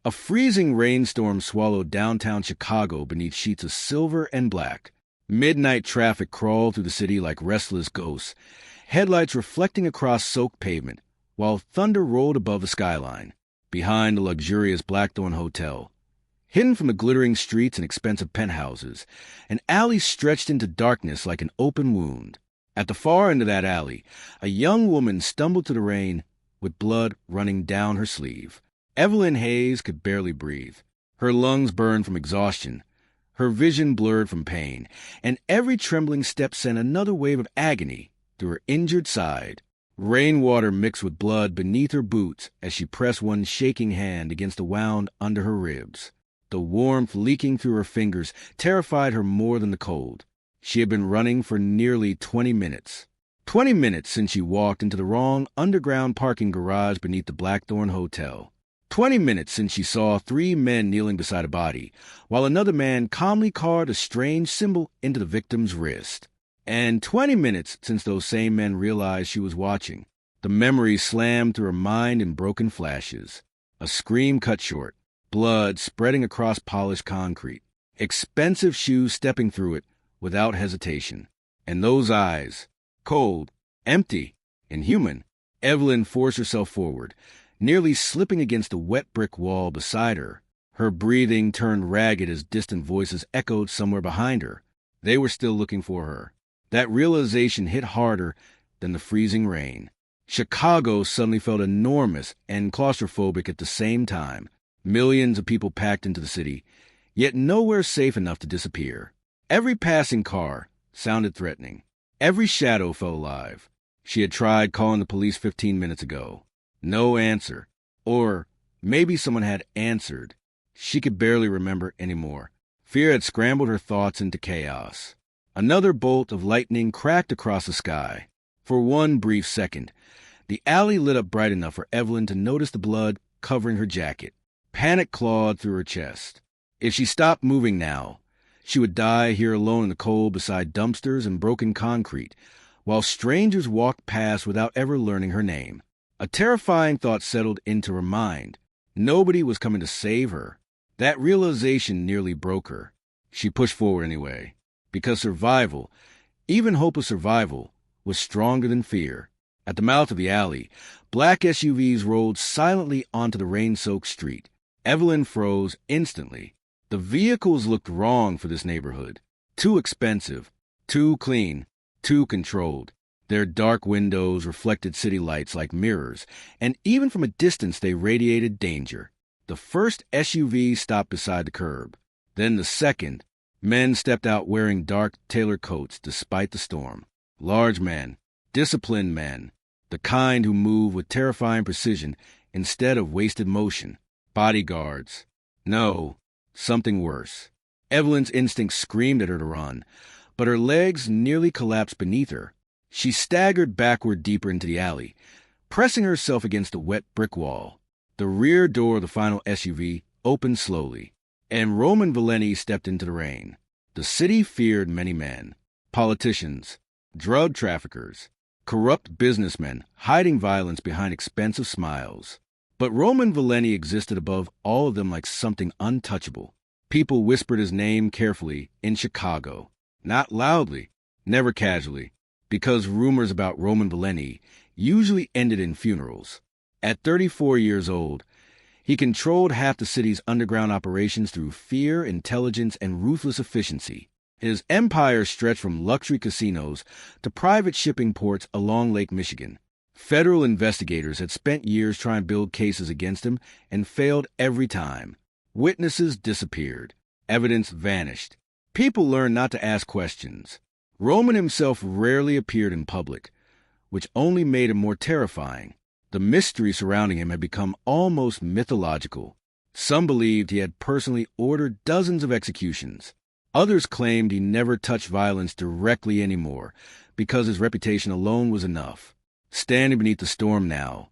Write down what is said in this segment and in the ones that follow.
A freezing rainstorm swallowed downtown Chicago beneath sheets of silver and black. Midnight traffic crawled through the city like restless ghosts, headlights reflecting across soaked pavement, while thunder rolled above the skyline, behind the luxurious Blackthorn Hotel. Hidden from the glittering streets and expensive penthouses, an alley stretched into darkness like an open wound. At the far end of that alley, a young woman stumbled to the rain with blood running down her sleeve. Evelyn Hayes could barely breathe. Her lungs burned from exhaustion, her vision blurred from pain, and every trembling step sent another wave of agony through her injured side. Rainwater mixed with blood beneath her boots as she pressed one shaking hand against the wound under her ribs. The warmth leaking through her fingers terrified her more than the cold. She had been running for nearly 20 minutes. 20 minutes since she walked into the wrong underground parking garage beneath the Blackthorn Hotel. 20 minutes since she saw 3 men kneeling beside a body, while another man calmly carved a strange symbol into the victim's wrist. And 20 minutes since those same men realized she was watching. The memories slammed through her mind in broken flashes. A scream cut short, blood spreading across polished concrete, expensive shoes stepping through it without hesitation. And those eyes, cold, empty, inhuman. Evelyn forced herself forward, nearly slipping against the wet brick wall beside her. Her breathing turned ragged as distant voices echoed somewhere behind her. They were still looking for her. That realization hit harder than the freezing rain. Chicago suddenly felt enormous and claustrophobic at the same time. Millions of people packed into the city, yet nowhere safe enough to disappear. Every passing car sounded threatening. Every shadow felt alive. She had tried calling the police 15 minutes ago. No answer. Or maybe someone had answered. She could barely remember anymore. Fear had scrambled her thoughts into chaos. Another bolt of lightning cracked across the sky. For one brief second, the alley lit up bright enough for Evelyn to notice the blood covering her jacket. Panic clawed through her chest. If she stopped moving now, she would die here alone in the cold beside dumpsters and broken concrete, while strangers walked past without ever learning her name. A terrifying thought settled into her mind. Nobody was coming to save her. That realization nearly broke her. She pushed forward anyway, because survival, even hope of survival, was stronger than fear. At the mouth of the alley, black SUVs rolled silently onto the rain-soaked street. Evelyn froze instantly. The vehicles looked wrong for this neighborhood. Too expensive, too clean, too controlled. Their dark windows reflected city lights like mirrors, and even from a distance they radiated danger. The first SUV stopped beside the curb. Then the second. Men stepped out wearing dark tailor coats despite the storm. Large men, disciplined men, the kind who move with terrifying precision instead of wasted motion. Bodyguards. No, something worse. Evelyn's instinct screamed at her to run, but her legs nearly collapsed beneath her. She staggered backward deeper into the alley, pressing herself against the wet brick wall. The rear door of the final SUV opened slowly, and Roman Valeni stepped into the rain. The city feared many men. Politicians, drug traffickers, corrupt businessmen hiding violence behind expensive smiles. But Roman Valeni existed above all of them like something untouchable. People whispered his name carefully in Chicago. Not loudly, never casually, because rumors about Roman Valeni usually ended in funerals. At 34 years old, he controlled half the city's underground operations through fear, intelligence, and ruthless efficiency. His empire stretched from luxury casinos to private shipping ports along Lake Michigan. Federal investigators had spent years trying to build cases against him and failed every time. Witnesses disappeared. Evidence vanished. People learned not to ask questions. Roman himself rarely appeared in public, which only made him more terrifying. The mystery surrounding him had become almost mythological. Some believed he had personally ordered dozens of executions. Others claimed he never touched violence directly anymore because his reputation alone was enough. Standing beneath the storm now,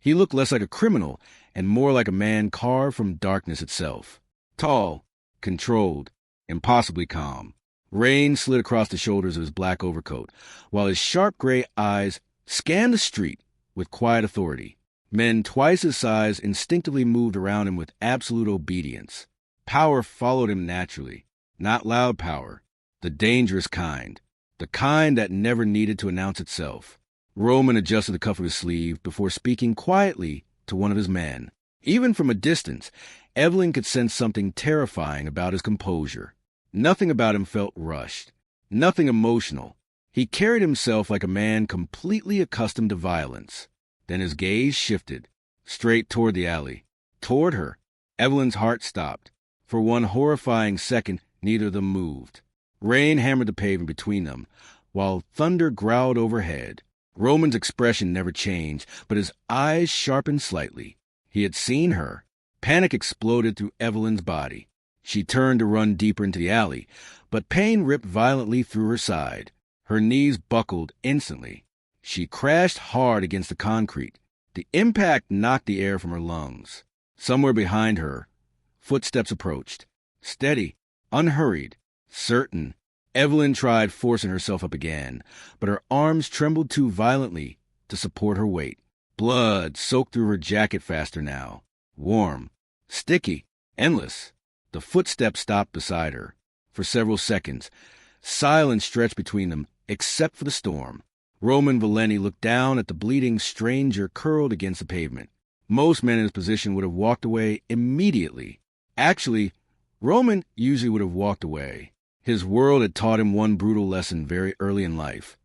he looked less like a criminal and more like a man carved from darkness itself. Tall, controlled, impossibly calm. Rain slid across the shoulders of his black overcoat, while his sharp gray eyes scanned the street with quiet authority. Men twice his size instinctively moved around him with absolute obedience. Power followed him naturally. Not loud power, the dangerous kind. The kind that never needed to announce itself. Roman adjusted the cuff of his sleeve before speaking quietly to one of his men. Even from a distance, Evelyn could sense something terrifying about his composure. Nothing about him felt rushed. Nothing emotional. He carried himself like a man completely accustomed to violence. Then his gaze shifted, straight toward the alley. Toward her. Evelyn's heart stopped. For one horrifying second, neither of them moved. Rain hammered the pavement between them, while thunder growled overhead. Roman's expression never changed, but his eyes sharpened slightly. He had seen her. Panic exploded through Evelyn's body. She turned to run deeper into the alley, but pain ripped violently through her side. Her knees buckled instantly. She crashed hard against the concrete. The impact knocked the air from her lungs. Somewhere behind her, footsteps approached. Steady, unhurried, certain. Evelyn tried forcing herself up again, but her arms trembled too violently to support her weight. Blood soaked through her jacket faster now. Warm, sticky, endless. The footsteps stopped beside her. For several seconds, silence stretched between them, except for the storm. Roman Valenti looked down at the bleeding stranger curled against the pavement. Most men in his position would have walked away immediately. Actually, Roman usually would have walked away. His world had taught him one brutal lesson very early in life.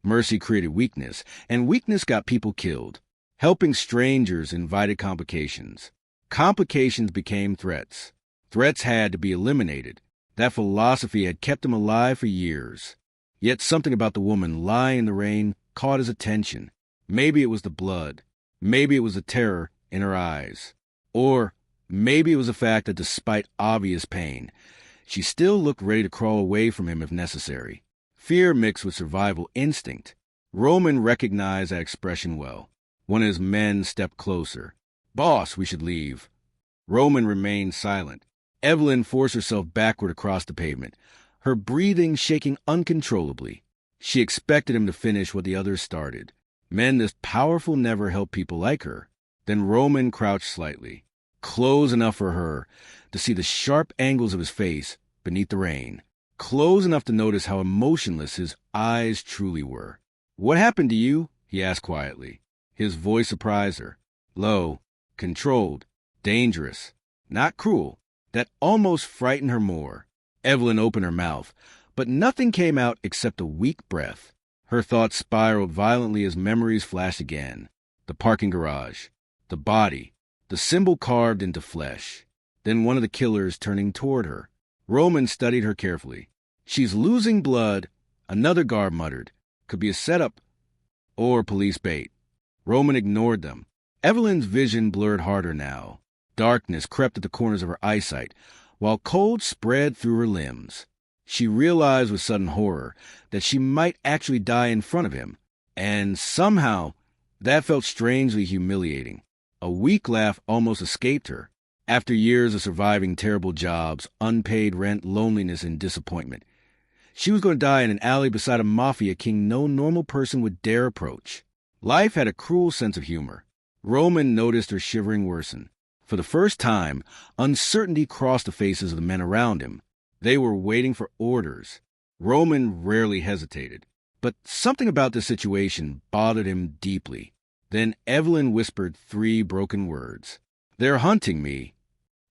Mercy created weakness, and weakness got people killed. Helping strangers invited complications. Complications became threats. Threats had to be eliminated. That philosophy had kept him alive for years. Yet something about the woman lying in the rain caught his attention. Maybe it was the blood. Maybe it was the terror in her eyes. Or maybe it was the fact that despite obvious pain, she still looked ready to crawl away from him if necessary. Fear mixed with survival instinct. Roman recognized that expression well. One of his men stepped closer. "Boss, we should leave." Roman remained silent. Evelyn forced herself backward across the pavement, her breathing shaking uncontrollably. She expected him to finish what the others started. Men this powerful never helped people like her. Then Roman crouched slightly, close enough for her to see the sharp angles of his face beneath the rain, close enough to notice how emotionless his eyes truly were. "What happened to you?" he asked quietly. His voice surprised her. Low, controlled, dangerous, not cruel. That almost frightened her more. Evelyn opened her mouth, but nothing came out except a weak breath. Her thoughts spiraled violently as memories flashed again. The parking garage, the body, the symbol carved into flesh. Then one of the killers turning toward her. Roman studied her carefully. "She's losing blood," another guard muttered. "Could be a setup or police bait." Roman ignored them. Evelyn's vision blurred harder now. Darkness crept at the corners of her eyesight, while cold spread through her limbs. She realized with sudden horror that she might actually die in front of him, and somehow that felt strangely humiliating. A weak laugh almost escaped her. After years of surviving terrible jobs, unpaid rent, loneliness, and disappointment, she was going to die in an alley beside a mafia king no normal person would dare approach. Life had a cruel sense of humor. Roman noticed her shivering worsen. For the first time, uncertainty crossed the faces of the men around him. They were waiting for orders. Roman rarely hesitated, but something about the situation bothered him deeply. Then Evelyn whispered 3 broken words. "They're hunting me."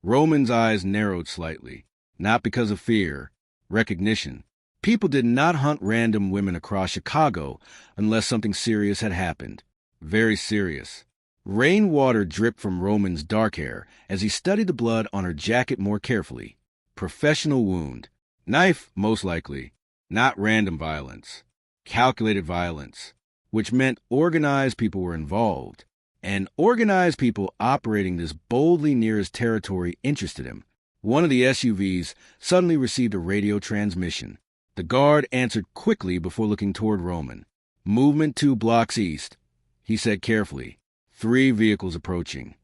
Roman's eyes narrowed slightly, not because of fear, recognition. People did not hunt random women across Chicago unless something serious had happened. Very serious. Rainwater dripped from Roman's dark hair as he studied the blood on her jacket more carefully. Professional wound. Knife, most likely. Not random violence. Calculated violence. Which meant organized people were involved. And organized people operating this boldly near his territory interested him. One of the SUVs suddenly received a radio transmission. The guard answered quickly before looking toward Roman. "Movement 2 blocks east," he said carefully. 3 vehicles approaching.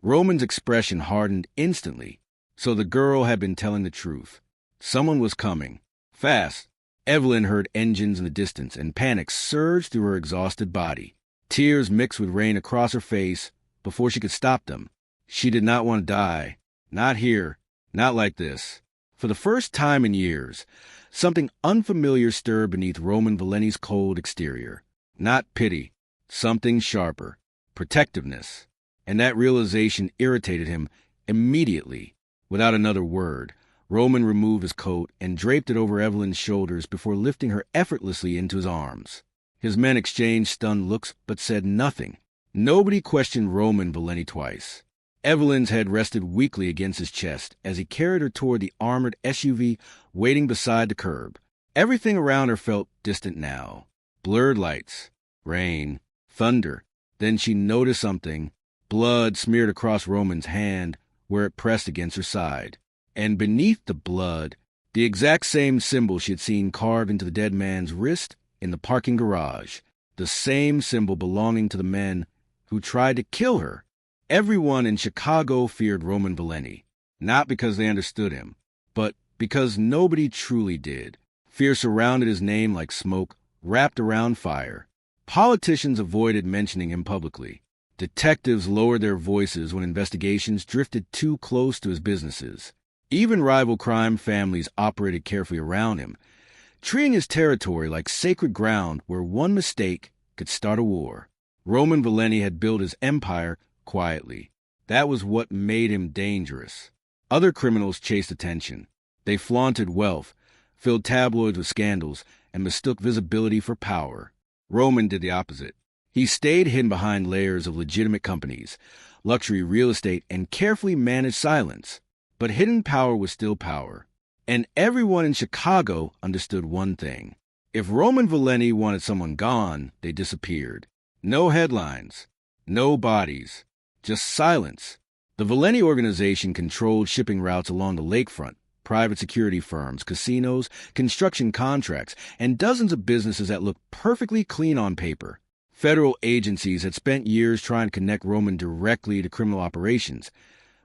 Roman's expression hardened instantly, so the girl had been telling the truth. Someone was coming. Fast. Evelyn heard engines in the distance, and panic surged through her exhausted body. Tears mixed with rain across her face, before she could stop them. She did not want to die. Not here. Not like this. For the first time in years, something unfamiliar stirred beneath Roman Valeni's cold exterior. Not pity. Something sharper. Protectiveness. And that realization irritated him immediately. Without another word, Roman removed his coat and draped it over Evelyn's shoulders before lifting her effortlessly into his arms. His men exchanged stunned looks but said nothing. Nobody questioned Roman Valeni twice. Evelyn's head rested weakly against his chest as he carried her toward the armored SUV waiting beside the curb. Everything around her felt distant now. Blurred lights, rain, thunder. Then she noticed something. Blood smeared across Roman's hand where it pressed against her side. And beneath the blood, the exact same symbol she had seen carved into the dead man's wrist in the parking garage. The same symbol belonging to the men who tried to kill her. Everyone in Chicago feared Roman Valeni, not because they understood him, but because nobody truly did. Fear surrounded his name like smoke wrapped around fire. Politicians avoided mentioning him publicly. Detectives lowered their voices when investigations drifted too close to his businesses. Even rival crime families operated carefully around him, treating his territory like sacred ground where one mistake could start a war. Roman Valeni had built his empire quietly. That was what made him dangerous. Other criminals chased attention. They flaunted wealth, filled tabloids with scandals, and mistook visibility for power. Roman did the opposite. He stayed hidden behind layers of legitimate companies, luxury real estate, and carefully managed silence. But hidden power was still power. And everyone in Chicago understood one thing. If Roman Valeni wanted someone gone, they disappeared. No headlines, no bodies, just silence. The Valeni organization controlled shipping routes along the lakefront, private security firms, casinos, construction contracts, and dozens of businesses that looked perfectly clean on paper. Federal agencies had spent years trying to connect Roman directly to criminal operations,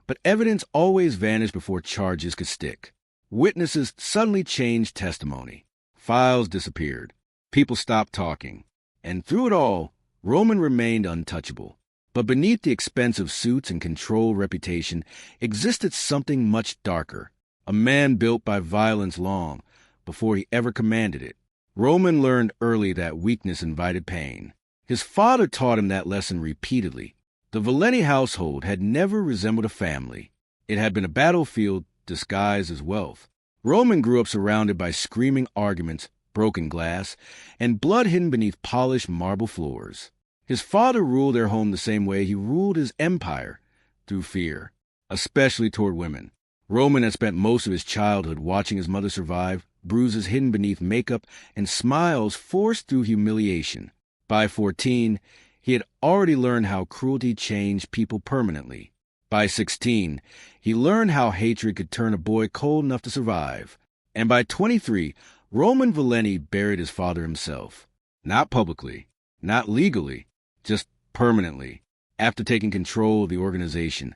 but evidence always vanished before charges could stick. Witnesses suddenly changed testimony. Files disappeared. People stopped talking. And through it all, Roman remained untouchable. But beneath the expensive suits and controlled reputation existed something much darker. A man built by violence long before he ever commanded it. Roman learned early that weakness invited pain. His father taught him that lesson repeatedly. The Valeni household had never resembled a family. It had been a battlefield disguised as wealth. Roman grew up surrounded by screaming arguments, broken glass, and blood hidden beneath polished marble floors. His father ruled their home the same way he ruled his empire, through fear, especially toward women. Roman had spent most of his childhood watching his mother survive, bruises hidden beneath makeup, and smiles forced through humiliation. By 14, he had already learned how cruelty changed people permanently. By 16, he learned how hatred could turn a boy cold enough to survive. And by 23, Roman Valeni buried his father himself. Not publicly, not legally, just permanently. After taking control of the organization,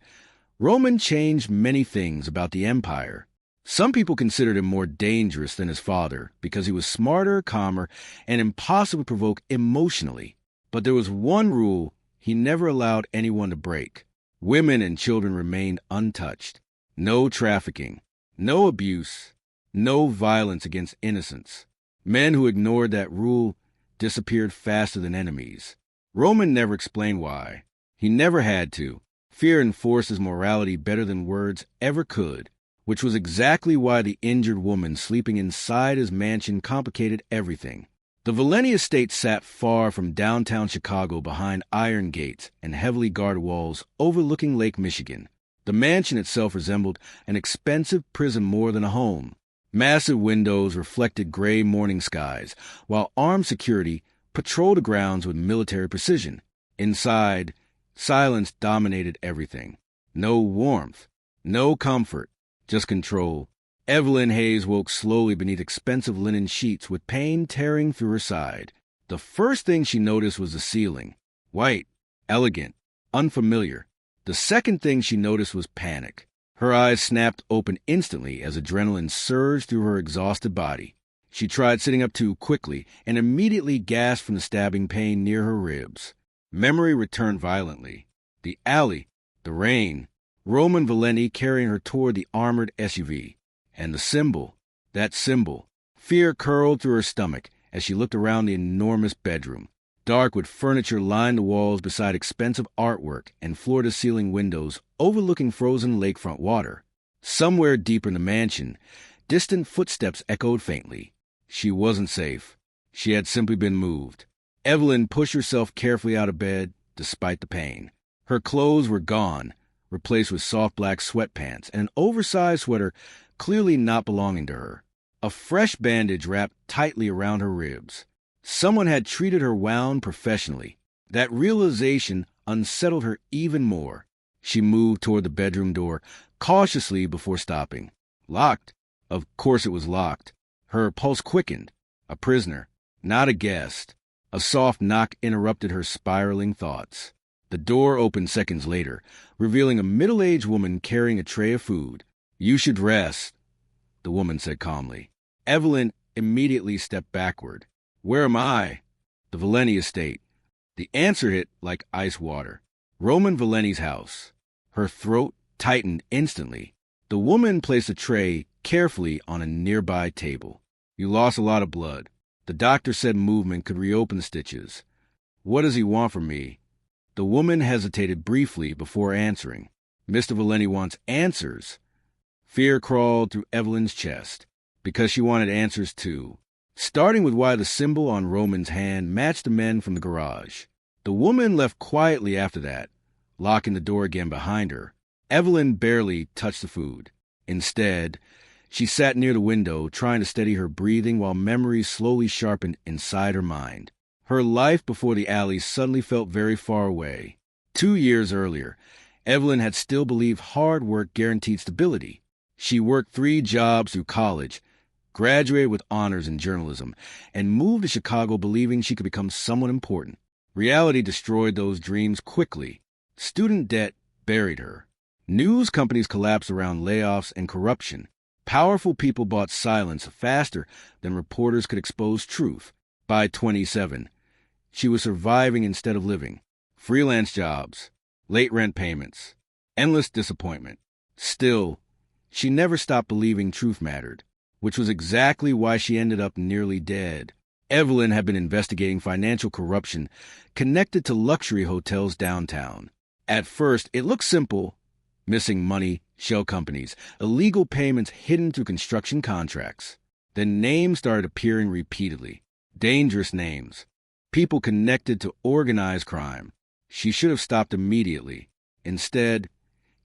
Roman changed many things about the empire. Some people considered him more dangerous than his father because he was smarter, calmer, and impossible to provoke emotionally. But there was one rule he never allowed anyone to break. Women and children remained untouched. No trafficking, no abuse, no violence against innocents. Men who ignored that rule disappeared faster than enemies. Roman never explained why. He never had to. Fear enforced his morality better than words ever could, which was exactly why the injured woman sleeping inside his mansion complicated everything. The Valeni estate sat far from downtown Chicago behind iron gates and heavily guarded walls overlooking Lake Michigan. The mansion itself resembled an expensive prison more than a home. Massive windows reflected gray morning skies, while armed security patrolled the grounds with military precision. Inside, silence dominated everything. No warmth, no comfort, just control. Evelyn Hayes woke slowly beneath expensive linen sheets with pain tearing through her side. The first thing she noticed was the ceiling. White, elegant, unfamiliar. The second thing she noticed was panic. Her eyes snapped open instantly as adrenaline surged through her exhausted body. She tried sitting up too quickly and immediately gasped from the stabbing pain near her ribs. Memory returned violently. The alley, the rain, Roman Valenti carrying her toward the armored SUV. And the symbol, that symbol. Fear curled through her stomach as she looked around the enormous bedroom. Dark wood furniture lined the walls beside expensive artwork and floor-to-ceiling windows overlooking frozen lakefront water. Somewhere deeper in the mansion, distant footsteps echoed faintly. She wasn't safe. She had simply been moved. Evelyn pushed herself carefully out of bed, despite the pain. Her clothes were gone, replaced with soft black sweatpants and an oversized sweater clearly not belonging to her. A fresh bandage wrapped tightly around her ribs. Someone had treated her wound professionally. That realization unsettled her even more. She moved toward the bedroom door, cautiously before stopping. Locked. Of course it was locked. Her pulse quickened. A prisoner, not a guest. A soft knock interrupted her spiraling thoughts. The door opened seconds later, revealing a middle-aged woman carrying a tray of food. "You should rest," the woman said calmly. Evelyn immediately stepped backward. "Where am I?" "The Valenti estate." The answer hit like ice water. Roman Valenti's house. Her throat tightened instantly. The woman placed a tray carefully on a nearby table. "You lost a lot of blood. The doctor said movement could reopen the stitches. What does he want from me?" The woman hesitated briefly before answering. "Mr. Valenti wants answers." Fear crawled through Evelyn's chest, because she wanted answers too. Starting with why the symbol on Roman's hand matched the men from the garage. The woman left quietly after that, locking the door again behind her. Evelyn barely touched the food. Instead, she sat near the window, trying to steady her breathing while memories slowly sharpened inside her mind. Her life before the alley suddenly felt very far away. 2 years earlier, Evelyn had still believed hard work guaranteed stability. She worked 3 jobs through college, graduated with honors in journalism, and moved to Chicago believing she could become someone important. Reality destroyed those dreams quickly. Student debt buried her. News companies collapsed around layoffs and corruption. Powerful people bought silence faster than reporters could expose truth. By 27, she was surviving instead of living. Freelance jobs, late rent payments, endless disappointment. Still, she never stopped believing truth mattered, which was exactly why she ended up nearly dead. Evelyn had been investigating financial corruption connected to luxury hotels downtown. At first, it looked simple: missing money, shell companies, illegal payments hidden through construction contracts. Then names started appearing repeatedly. Dangerous names. People connected to organized crime. She should have stopped immediately. Instead,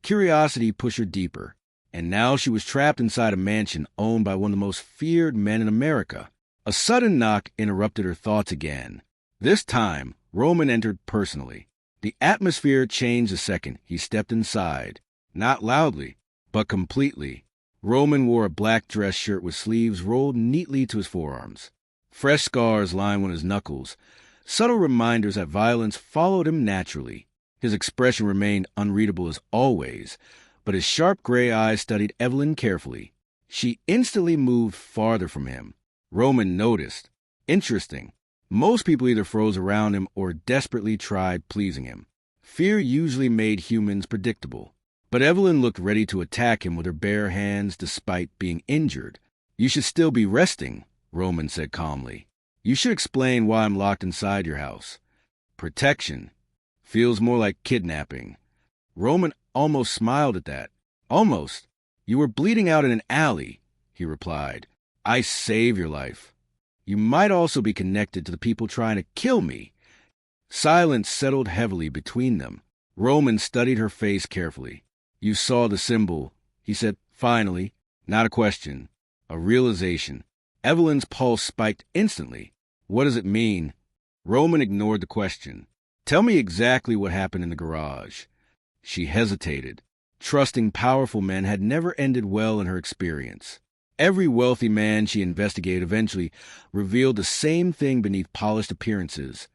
curiosity pushed her deeper. And now she was trapped inside a mansion owned by one of the most feared men in America. A sudden knock interrupted her thoughts again. This time, Roman entered personally. The atmosphere changed the second he stepped inside. Not loudly, but completely. Roman wore a black dress shirt with sleeves rolled neatly to his forearms. Fresh scars lined one of his knuckles, subtle reminders that violence followed him naturally. His expression remained unreadable as always, but his sharp gray eyes studied Evelyn carefully. She instantly moved farther from him. Roman noticed. Interesting. Most people either froze around him or desperately tried pleasing him. Fear usually made humans predictable. But Evelyn looked ready to attack him with her bare hands despite being injured. "You should still be resting," Roman said calmly. "You should explain why I'm locked inside your house." "Protection. Feels more like kidnapping." Roman almost smiled at that. "Almost. You were bleeding out in an alley," he replied. "I saved your life. You might also be connected to the people trying to kill me." Silence settled heavily between them. Roman studied her face carefully. "You saw the symbol," he said finally. Not a question, a realization. Evelyn's pulse spiked instantly. "What does it mean?" Roman ignored the question. "Tell me exactly what happened in the garage." She hesitated. Trusting powerful men had never ended well in her experience. Every wealthy man she investigated eventually revealed the same thing beneath polished appearances: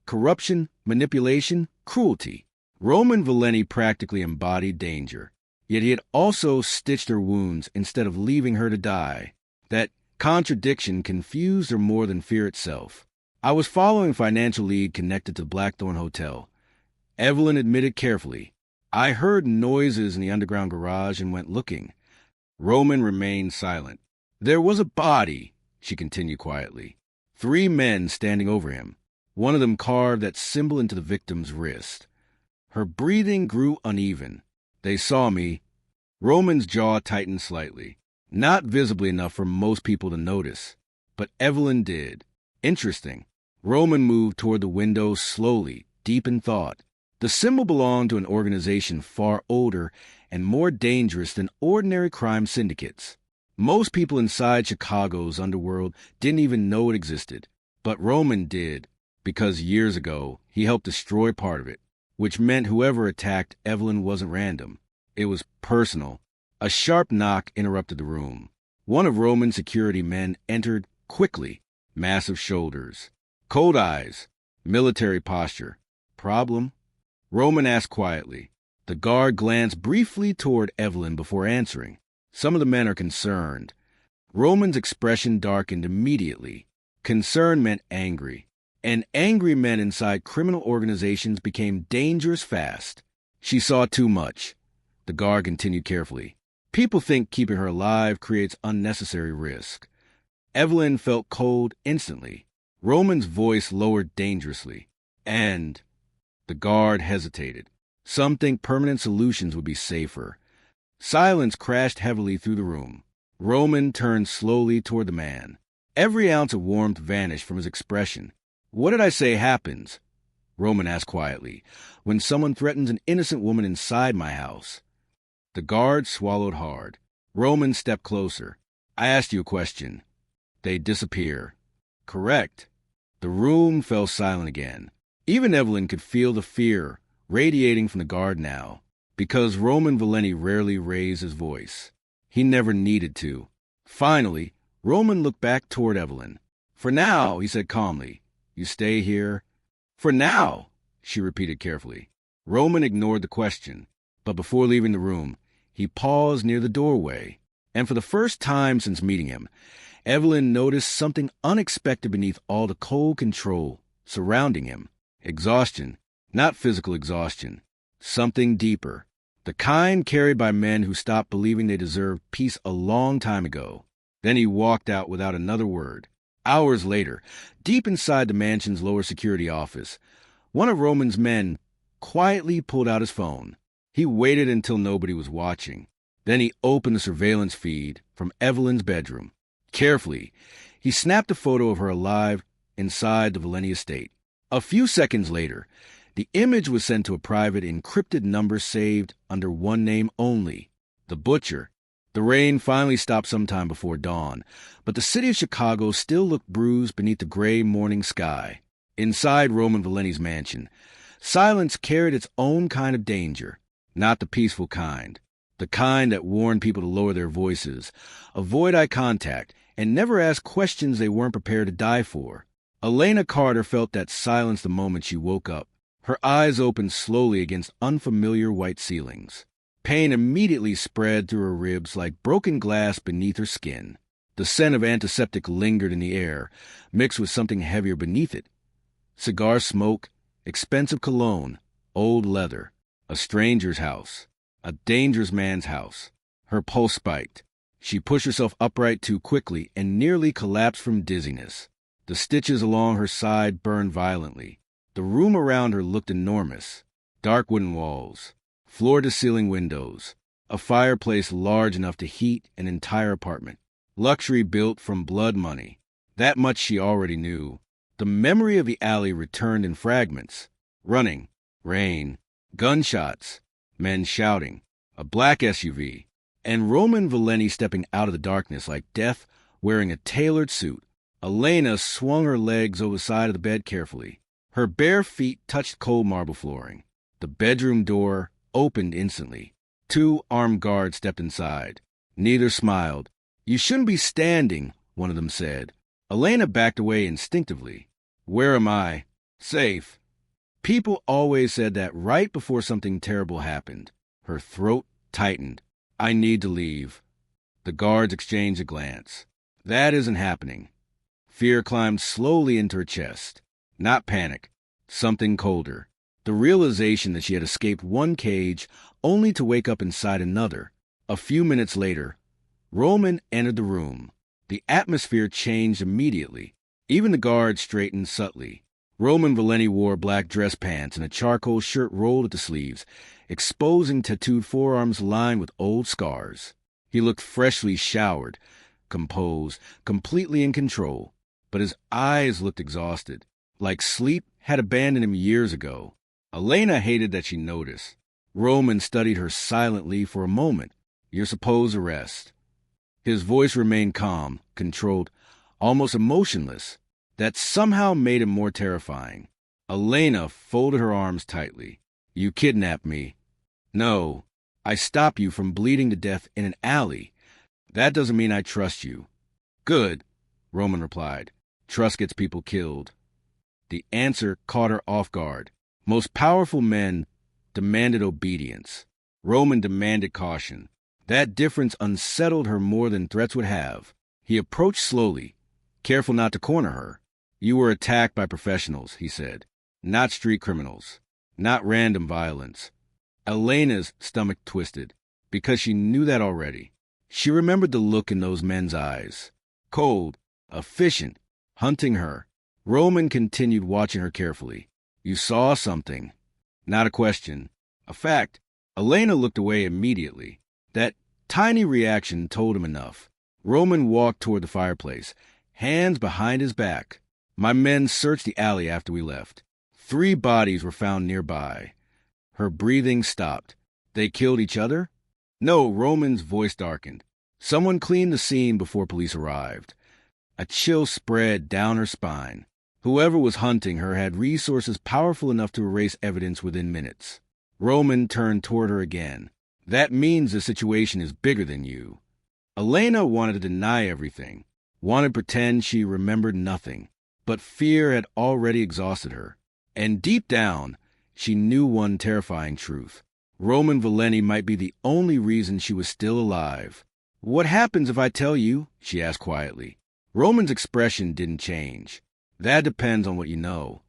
corruption, manipulation, cruelty. Roman Valenti practically embodied danger, yet he had also stitched her wounds instead of leaving her to die. That contradiction confused her more than fear itself. "I was following a financial lead connected to Blackthorn Hotel. Evelyn admitted carefully, I heard noises in the underground garage and went looking. Roman remained silent. There was a body, she continued quietly. 3 men standing over him. One of them carved that symbol into the victim's wrist. Her breathing grew uneven. They saw me. Roman's jaw tightened slightly. Not visibly enough for most people to notice. But Evelyn did. Interesting. Roman moved toward the window slowly, deep in thought. The symbol belonged to an organization far older and more dangerous than ordinary crime syndicates. Most people inside Chicago's underworld didn't even know it existed. But Roman did, because years ago he helped destroy part of it, which meant whoever attacked Evelyn wasn't random. It was personal. A sharp knock interrupted the room. One of Roman's security men entered quickly. Massive shoulders, cold eyes, military posture. Problem? Roman asked quietly. The guard glanced briefly toward Evelyn before answering. Some of the men are concerned. Roman's expression darkened immediately. Concern meant angry. And angry men inside criminal organizations became dangerous fast. She saw too much. The guard continued carefully. People think keeping her alive creates unnecessary risk. Evelyn felt cold instantly. Roman's voice lowered dangerously. And the guard hesitated. Some think permanent solutions would be safer. Silence crashed heavily through the room. Roman turned slowly toward the man. Every ounce of warmth vanished from his expression. What did I say happens? Roman asked quietly. When someone threatens an innocent woman inside my house. The guard swallowed hard. Roman stepped closer. I asked you a question. They disappear. Correct. The room fell silent again. Even Evelyn could feel the fear radiating from the guard now, because Roman Valeni rarely raised his voice. He never needed to. Finally, Roman looked back toward Evelyn. For now, he said calmly, you stay here. For now, she repeated carefully. Roman ignored the question, but before leaving the room, he paused near the doorway. And for the first time since meeting him, Evelyn noticed something unexpected beneath all the cold control surrounding him. Exhaustion, not physical exhaustion. Something deeper. The kind carried by men who stopped believing they deserved peace a long time ago. Then he walked out without another word. Hours later, deep inside the mansion's lower security office, one of Roman's men quietly pulled out his phone. He waited until nobody was watching. Then he opened the surveillance feed from Evelyn's bedroom. Carefully, he snapped a photo of her alive inside the Valeni estate. A few seconds later, the image was sent to a private encrypted number saved under one name only, the Butcher. The rain finally stopped sometime before dawn, but the city of Chicago still looked bruised beneath the gray morning sky. Inside Roman Valeni's mansion, silence carried its own kind of danger, not the peaceful kind, the kind that warned people to lower their voices, avoid eye contact, and never ask questions they weren't prepared to die for. Elena Carter felt that silence the moment she woke up. Her eyes opened slowly against unfamiliar white ceilings. Pain immediately spread through her ribs like broken glass beneath her skin. The scent of antiseptic lingered in the air, mixed with something heavier beneath it. Cigar smoke, expensive cologne, old leather, a stranger's house, a dangerous man's house. Her pulse spiked. She pushed herself upright too quickly and nearly collapsed from dizziness. The stitches along her side burned violently. The room around her looked enormous. Dark wooden walls, floor-to-ceiling windows, a fireplace large enough to heat an entire apartment. Luxury built from blood money. That much she already knew. The memory of the alley returned in fragments. Running, rain, gunshots, men shouting, a black SUV, and Roman Valeni stepping out of the darkness like death wearing a tailored suit. Elena swung her legs over the side of the bed carefully. Her bare feet touched cold marble flooring. The bedroom door opened instantly. 2 armed guards stepped inside. Neither smiled. You shouldn't be standing, one of them said. Elena backed away instinctively. Where am I? Safe. People always said that right before something terrible happened. Her throat tightened. I need to leave. The guards exchanged a glance. That isn't happening. Fear climbed slowly into her chest. Not panic. Something colder. The The realization that she had escaped one cage only to wake up inside another. A few minutes later, Roman entered the room. The atmosphere changed immediately. Even the guards straightened subtly. Roman Valeni wore black dress pants and a charcoal shirt rolled at the sleeves, exposing tattooed forearms lined with old scars. He looked freshly showered, composed, completely in control, but his eyes looked exhausted, like sleep had abandoned him years ago. Elena hated that she noticed. Roman studied her silently for a moment. "You're supposed to rest." His voice remained calm, controlled, almost emotionless. That somehow made him more terrifying. Elena folded her arms tightly. "You kidnapped me." "No, I stopped you from bleeding to death in an alley. That doesn't mean I trust you." "Good," Roman replied. "Trust gets people killed." The answer caught her off guard. Most powerful men demanded obedience. Roman demanded caution. That difference unsettled her more than threats would have. He approached slowly, careful not to corner her. "You were attacked by professionals," he said. "Not street criminals. Not random violence." Elena's stomach twisted, because she knew that already. She remembered the look in those men's eyes. Cold, efficient, hunting her. Roman continued watching her carefully. "You saw something." "Not a question. A fact." Elena looked away immediately. That tiny reaction told him enough. Roman walked toward the fireplace, hands behind his back. "My men searched the alley after we left. 3 bodies were found nearby." Her breathing stopped. "They killed each other?" "No," Roman's voice darkened. "Someone cleaned the scene before police arrived." A chill spread down her spine. Whoever was hunting her had resources powerful enough to erase evidence within minutes. Roman turned toward her again. "That means the situation is bigger than you." Elena wanted to deny everything, wanted to pretend she remembered nothing, but fear had already exhausted her. And deep down, she knew one terrifying truth. Roman Valeni might be the only reason she was still alive. "What happens if I tell you?" she asked quietly. Roman's expression didn't change. "That depends on what you know."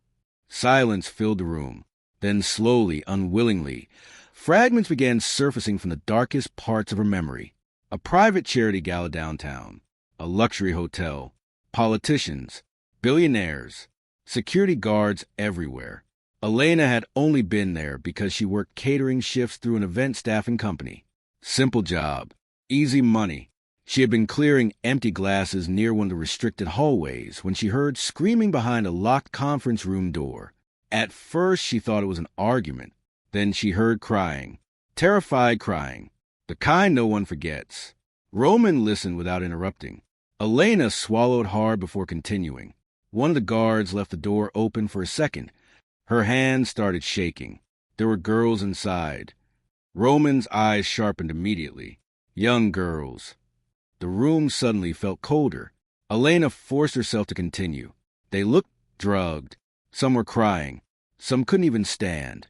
Silence filled the room. Then slowly, unwillingly, fragments began surfacing from the darkest parts of her memory. A private charity gala downtown, a luxury hotel, politicians, billionaires, security guards everywhere. Elena had only been there because she worked catering shifts through an event staffing company. Simple job, easy money. She had been clearing empty glasses near one of the restricted hallways when she heard screaming behind a locked conference room door. At first, she thought it was an argument. Then she heard crying, terrified crying, the kind no one forgets. Roman listened without interrupting. Elena swallowed hard before continuing. One of the guards left the door open for a second. Her hands started shaking. There were girls inside. Roman's eyes sharpened immediately. Young girls. The room suddenly felt colder. Elena forced herself to continue. They looked drugged. Some were crying. Some couldn't even stand.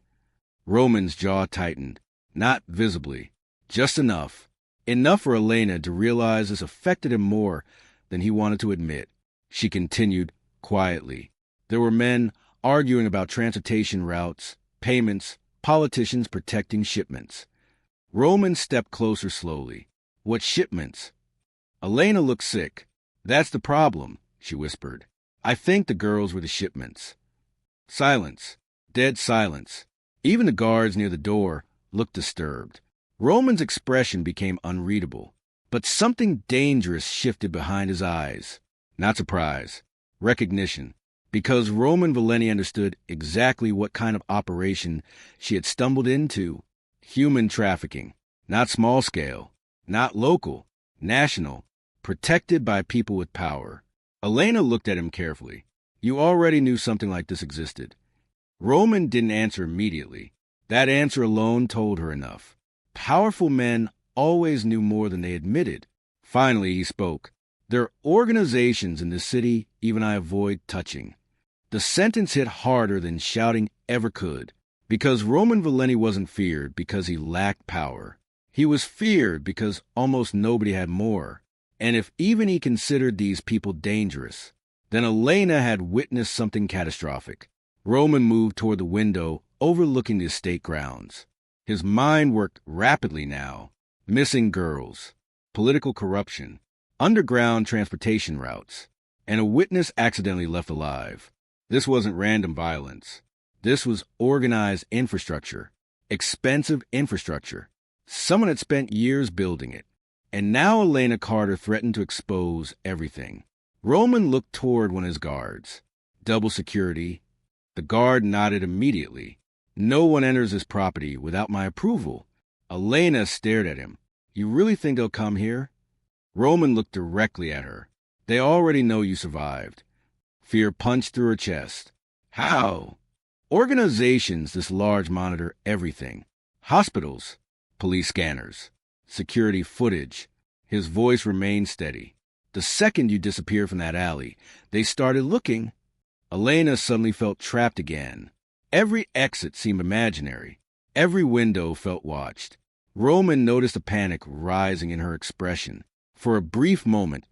Roman's jaw tightened. Not visibly. Just enough. Enough for Elena to realize this affected him more than he wanted to admit. She continued quietly. There were men arguing about transportation routes, payments, politicians protecting shipments. Roman stepped closer slowly. "What shipments?" Elena looked sick. "That's the problem," she whispered. "I think the girls were the shipments." Silence. Dead silence. Even the guards near the door looked disturbed. Roman's expression became unreadable, but something dangerous shifted behind his eyes. Not surprise. Recognition. Because Roman Valeni understood exactly what kind of operation she had stumbled into. Human trafficking. Not small scale. Not local. National. Protected by people with power. Elena looked at him carefully. "You already knew something like this existed." Roman didn't answer immediately. That answer alone told her enough. Powerful men always knew more than they admitted. Finally, he spoke. "There are organizations in this city even I avoid touching." The sentence hit harder than shouting ever could. Because Roman Valeni wasn't feared because he lacked power. He was feared because almost nobody had more. And if even he considered these people dangerous, then Elena had witnessed something catastrophic. Roman moved toward the window, overlooking the estate grounds. His mind worked rapidly now. Missing girls, political corruption, underground transportation routes, and a witness accidentally left alive. This wasn't random violence. This was organized infrastructure, expensive infrastructure. Someone had spent years building it. And now Elena Carter threatened to expose everything. Roman looked toward one of his guards. Double security. The guard nodded immediately. No one enters this property without my approval. Elena stared at him. You really think they'll come here? Roman looked directly at her. They already know you survived. Fear punched through her chest. How? Organizations this large monitor everything. Hospitals, police scanners, security footage. His voice remained steady. The second you disappeared from that alley, they started looking. Elena suddenly felt trapped again. Every exit seemed imaginary. Every window felt watched. Roman noticed a panic rising in her expression. For a brief moment,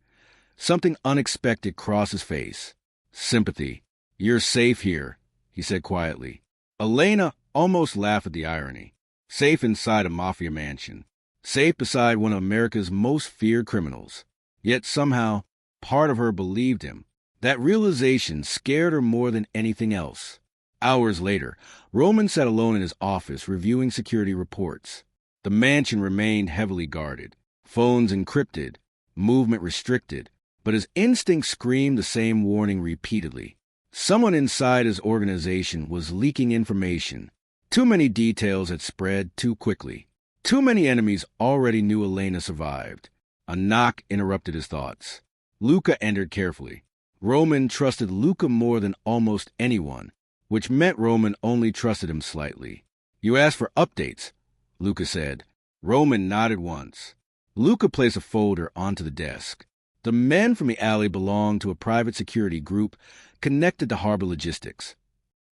something unexpected crossed his face. Sympathy. You're safe here, he said quietly. Elena almost laughed at the irony. Safe inside a mafia mansion. Safe beside one of America's most feared criminals. Yet somehow, part of her believed him. That realization scared her more than anything else. Hours later, Roman sat alone in his office reviewing security reports. The mansion remained heavily guarded, phones encrypted, movement restricted, but his instincts screamed the same warning repeatedly. Someone inside his organization was leaking information. Too many details had spread too quickly. Too many enemies already knew Elena survived. A knock interrupted his thoughts. Luca entered carefully. Roman trusted Luca more than almost anyone, which meant Roman only trusted him slightly. You asked for updates, Luca said. Roman nodded once. Luca placed a folder onto the desk. The men from the alley belonged to a private security group connected to Harbor Logistics.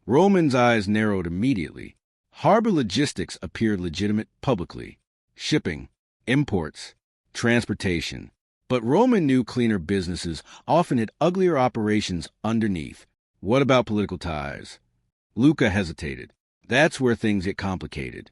Roman's eyes narrowed immediately. Harbor Logistics appeared legitimate publicly. Shipping, imports, transportation. But Roman knew cleaner businesses often had uglier operations underneath. What about political ties? Luca hesitated. That's where things get complicated.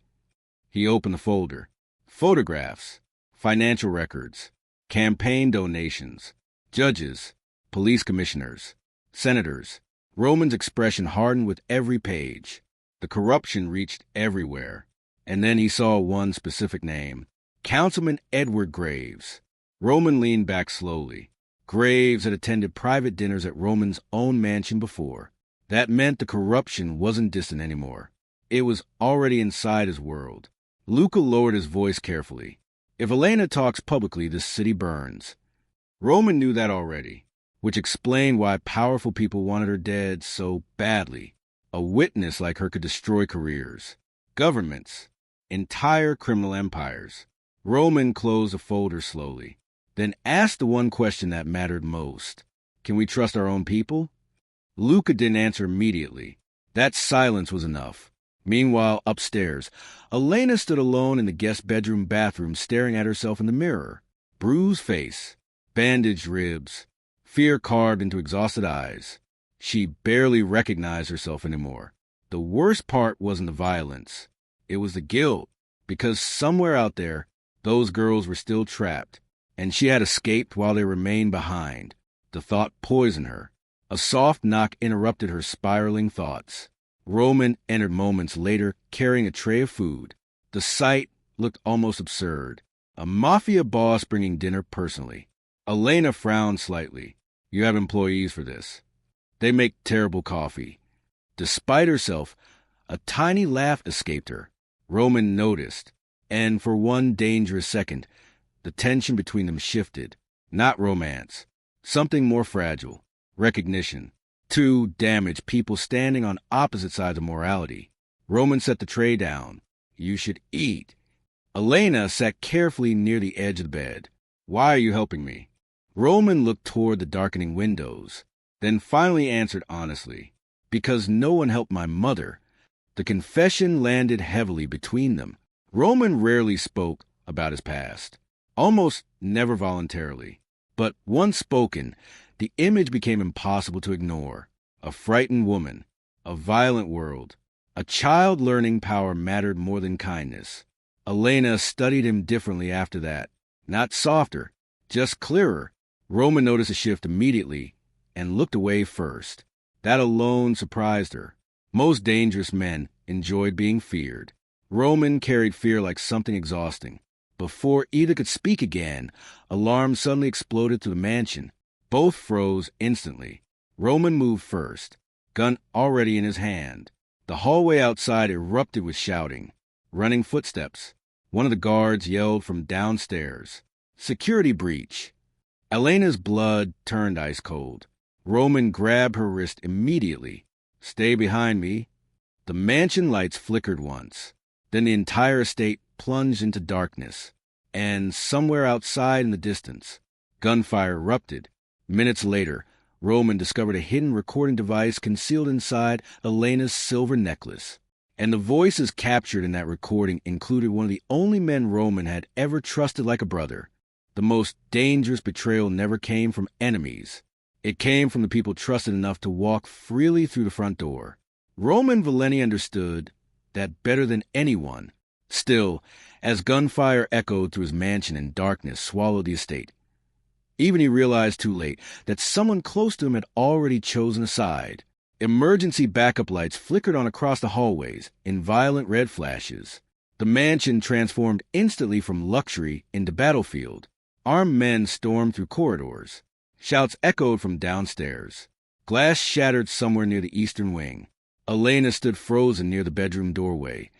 He opened the folder. Photographs, financial records, campaign donations, judges, police commissioners, senators. Roman's expression hardened with every page. The corruption reached everywhere. And then he saw one specific name. Councilman Edward Graves. Roman leaned back slowly. Graves had attended private dinners at Roman's own mansion before. That meant the corruption wasn't distant anymore. It was already inside his world. Luca lowered his voice carefully. If Elena talks publicly, this city burns. Roman knew that already, which explained why powerful people wanted her dead so badly. A witness like her could destroy careers, governments, entire criminal empires. Roman closed the folder slowly, then asked the one question that mattered most. Can we trust our own people? Luca didn't answer immediately. That silence was enough. Meanwhile, upstairs, Elena stood alone in the guest bedroom bathroom staring at herself in the mirror. Bruised face, bandaged ribs, fear carved into exhausted eyes. She barely recognized herself anymore. The worst part wasn't the violence. It was the guilt, because somewhere out there, those girls were still trapped, and she had escaped while they remained behind. The thought poisoned her. A soft knock interrupted her spiraling thoughts. Roman entered moments later carrying a tray of food. The sight looked almost absurd. A mafia boss bringing dinner personally. Elena frowned slightly. You have employees for this. They make terrible coffee. Despite herself, a tiny laugh escaped her. Roman noticed, and for one dangerous second, the tension between them shifted. Not romance. Something more fragile. Recognition. Two damaged people standing on opposite sides of morality. Roman set the tray down. You should eat. Elena sat carefully near the edge of the bed. Why are you helping me? Roman looked toward the darkening windows, then finally answered honestly. Because no one helped my mother. The confession landed heavily between them. Roman rarely spoke about his past. Almost never voluntarily. But once spoken, the image became impossible to ignore. A frightened woman, a violent world, A child learning power mattered more than kindness. Elena studied him differently after that. Not softer, just clearer. Roman noticed a shift immediately and looked away first. That alone surprised her. Most dangerous men enjoyed being feared. Roman carried fear like something exhausting. Before either could speak again, alarm suddenly exploded through the mansion. Both froze instantly. Roman moved first, gun already in his hand. The hallway outside erupted with shouting, running footsteps. One of the guards yelled from downstairs, "Security breach!" Elena's blood turned ice cold. Roman grabbed her wrist immediately. "Stay behind me." The mansion lights flickered once. Then the entire estate plunged into darkness. And somewhere outside in the distance, gunfire erupted. Minutes later, Roman discovered a hidden recording device concealed inside Elena's silver necklace. And the voices captured in that recording included one of the only men Roman had ever trusted like a brother. The most dangerous betrayal never came from enemies. It came from the people trusted enough to walk freely through the front door. Roman Valeni understood that better than anyone. Still, as gunfire echoed through his mansion and darkness swallowed the estate, even he realized too late that someone close to him had already chosen a side. Emergency backup lights flickered on across the hallways in violent red flashes. The mansion transformed instantly from luxury into battlefield. Armed men stormed through corridors. Shouts echoed from downstairs. Glass shattered somewhere near the eastern wing. Elena stood frozen near the bedroom doorway,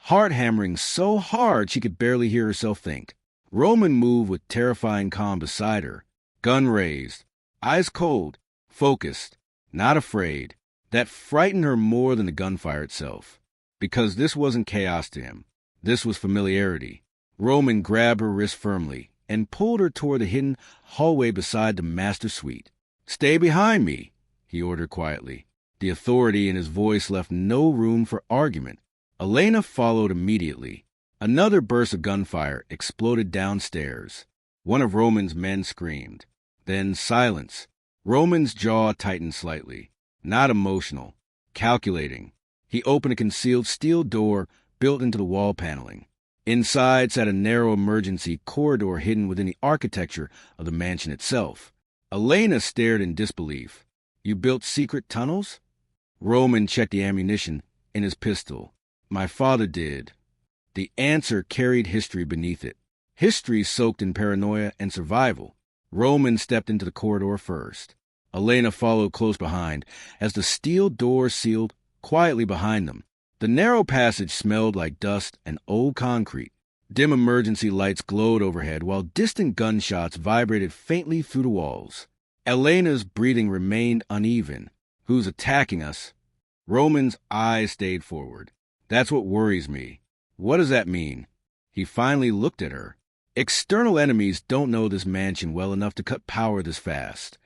heart hammering so hard she could barely hear herself think. Roman moved with terrifying calm beside her, gun raised, eyes cold, focused, not afraid. That frightened her more than the gunfire itself, because this wasn't chaos to him. This was familiarity. Roman grabbed her wrist firmly and pulled her toward the hidden hallway beside the master suite. "Stay behind me," he ordered quietly. The authority in his voice left no room for argument. Elena followed immediately. Another burst of gunfire exploded downstairs. One of Roman's men screamed. Then silence. Roman's jaw tightened slightly. Not emotional. Calculating. He opened a concealed steel door built into the wall paneling. Inside sat a narrow emergency corridor hidden within the architecture of the mansion itself. Elena stared in disbelief. "You built secret tunnels?" Roman checked the ammunition in his pistol. "My father did." The answer carried history beneath it. History soaked in paranoia and survival. Roman stepped into the corridor first. Elena followed close behind as the steel door sealed quietly behind them. The narrow passage smelled like dust and old concrete. Dim emergency lights glowed overhead while distant gunshots vibrated faintly through the walls. Elena's breathing remained uneven. "Who's attacking us?" Roman's eyes stayed forward. "That's what worries me." "What does that mean?" He finally looked at her. External enemies don't know this mansion well enough to cut power this fast.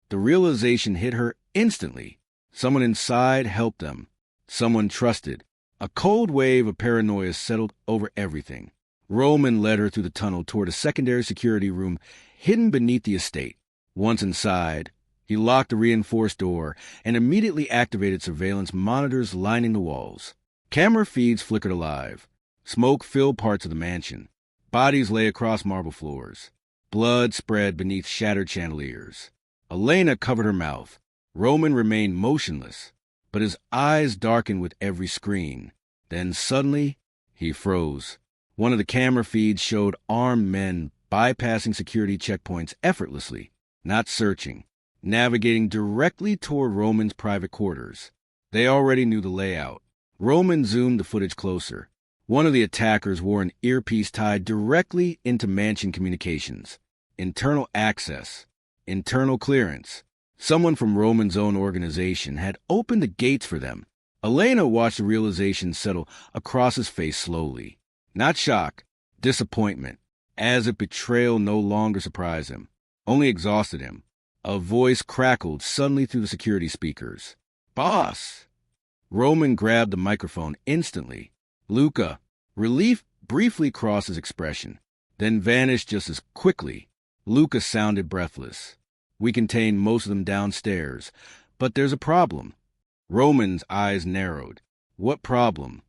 The realization hit her instantly. Someone inside helped them. Someone trusted. A cold wave of paranoia settled over everything. Roman led her through the tunnel toward a secondary security room hidden beneath the estate. Once inside, he locked the reinforced door and immediately activated surveillance monitors lining the walls. Camera feeds flickered alive. Smoke filled parts of the mansion. Bodies lay across marble floors. Blood spread beneath shattered chandeliers. Elena covered her mouth. Roman remained motionless, but his eyes darkened with every screen. Then suddenly, he froze. One of the camera feeds showed armed men bypassing security checkpoints effortlessly, not searching, navigating directly toward Roman's private quarters. They already knew the layout. Roman zoomed the footage closer. One of the attackers wore an earpiece tied directly into mansion communications. Internal access. Internal clearance. Someone from Roman's own organization had opened the gates for them. Elena watched the realization settle across his face slowly. Not shock, disappointment, as if betrayal no longer surprised him, only exhausted him. A voice crackled suddenly through the security speakers. "Boss!" Roman grabbed the microphone instantly. "Luca." Relief briefly crossed his expression, then vanished just as quickly. Luca sounded breathless. "We contained most of them downstairs, but there's a problem." Roman's eyes narrowed. What problem?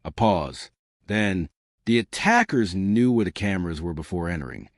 A pause. Then, the attackers knew where the cameras were before entering.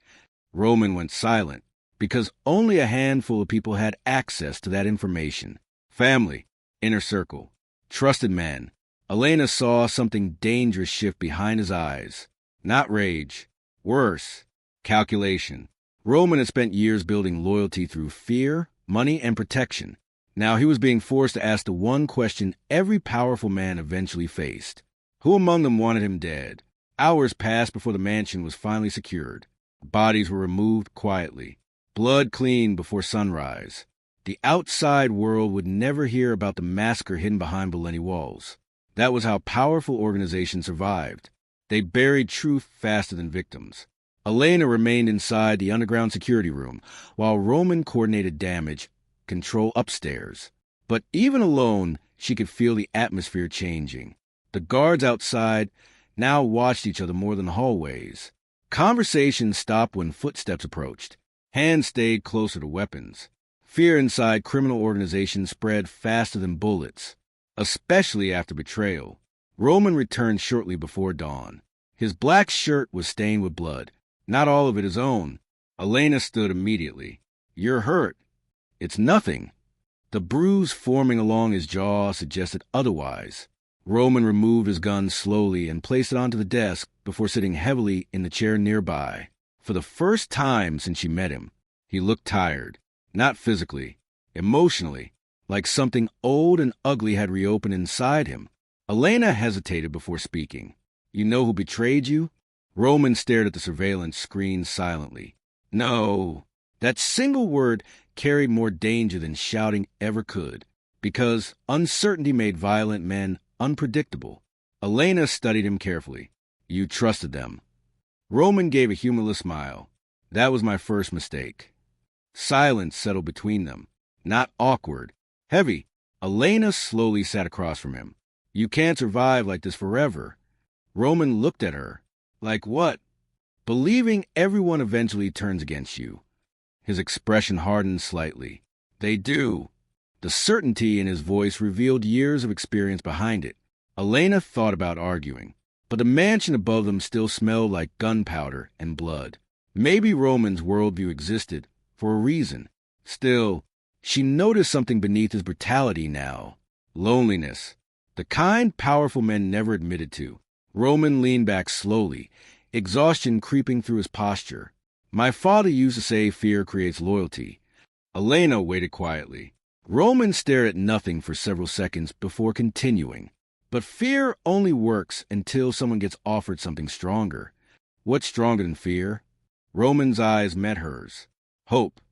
Roman went silent, because only a handful of people had access to that information. Family, inner circle, trusted man. Elena saw something dangerous shift behind his eyes. Not rage. Worse, calculation. Roman had spent years building loyalty through fear, money, and protection. Now he was being forced to ask the one question every powerful man eventually faced. Who among them wanted him dead? Hours passed before the mansion was finally secured. Bodies were removed quietly. Blood cleaned before sunrise. The outside world would never hear about the massacre hidden behind Beleni walls. That was how powerful organizations survived. They buried truth faster than victims. Elena remained inside the underground security room, while Roman coordinated damage control upstairs. But even alone, she could feel the atmosphere changing. The guards outside now watched each other more than hallways. Conversations stopped when footsteps approached. Hands stayed closer to weapons. Fear inside criminal organizations spread faster than bullets, especially after betrayal. Roman returned shortly before dawn. His black shirt was stained with blood, not all of it his own. Elena stood immediately. "You're hurt." "It's nothing." The bruise forming along his jaw suggested otherwise. Roman removed his gun slowly and placed it onto the desk before sitting heavily in the chair nearby. For the first time since she met him, he looked tired. Not physically, emotionally, like something old and ugly had reopened inside him. Elena hesitated before speaking. "You know who betrayed you?" Roman stared at the surveillance screen silently. "No." That single word carried more danger than shouting ever could, because uncertainty made violent men unpredictable. Elena studied him carefully. "You trusted them." Roman gave a humorless smile. "That was my first mistake." Silence settled between them. Not awkward. Heavy. Elena slowly sat across from him. "You can't survive like this forever." Roman looked at her. "Like what?" "Believing everyone eventually turns against you." His expression hardened slightly. "They do." The certainty in his voice revealed years of experience behind it. Elena thought about arguing, but the mansion above them still smelled like gunpowder and blood. Maybe Roman's worldview existed for a reason. Still, she noticed something beneath his brutality now. Loneliness. The kind powerful men never admitted to. Roman leaned back slowly, exhaustion creeping through his posture. "My father used to say fear creates loyalty." Elena waited quietly. Roman stared at nothing for several seconds before continuing. "But fear only works until someone gets offered something stronger." "What's stronger than fear?" Roman's eyes met hers. "Hope."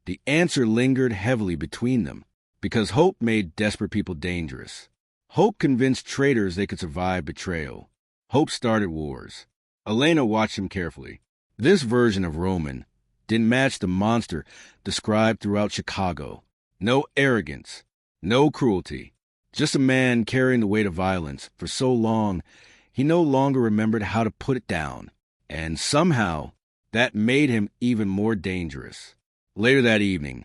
The answer lingered heavily between them, because hope made desperate people dangerous. Hope convinced traitors they could survive betrayal. Hope started wars. Elena watched him carefully. This version of Roman didn't match the monster described throughout Chicago. No arrogance, no cruelty, just a man carrying the weight of violence for so long he no longer remembered how to put it down. And somehow, that made him even more dangerous. Later that evening,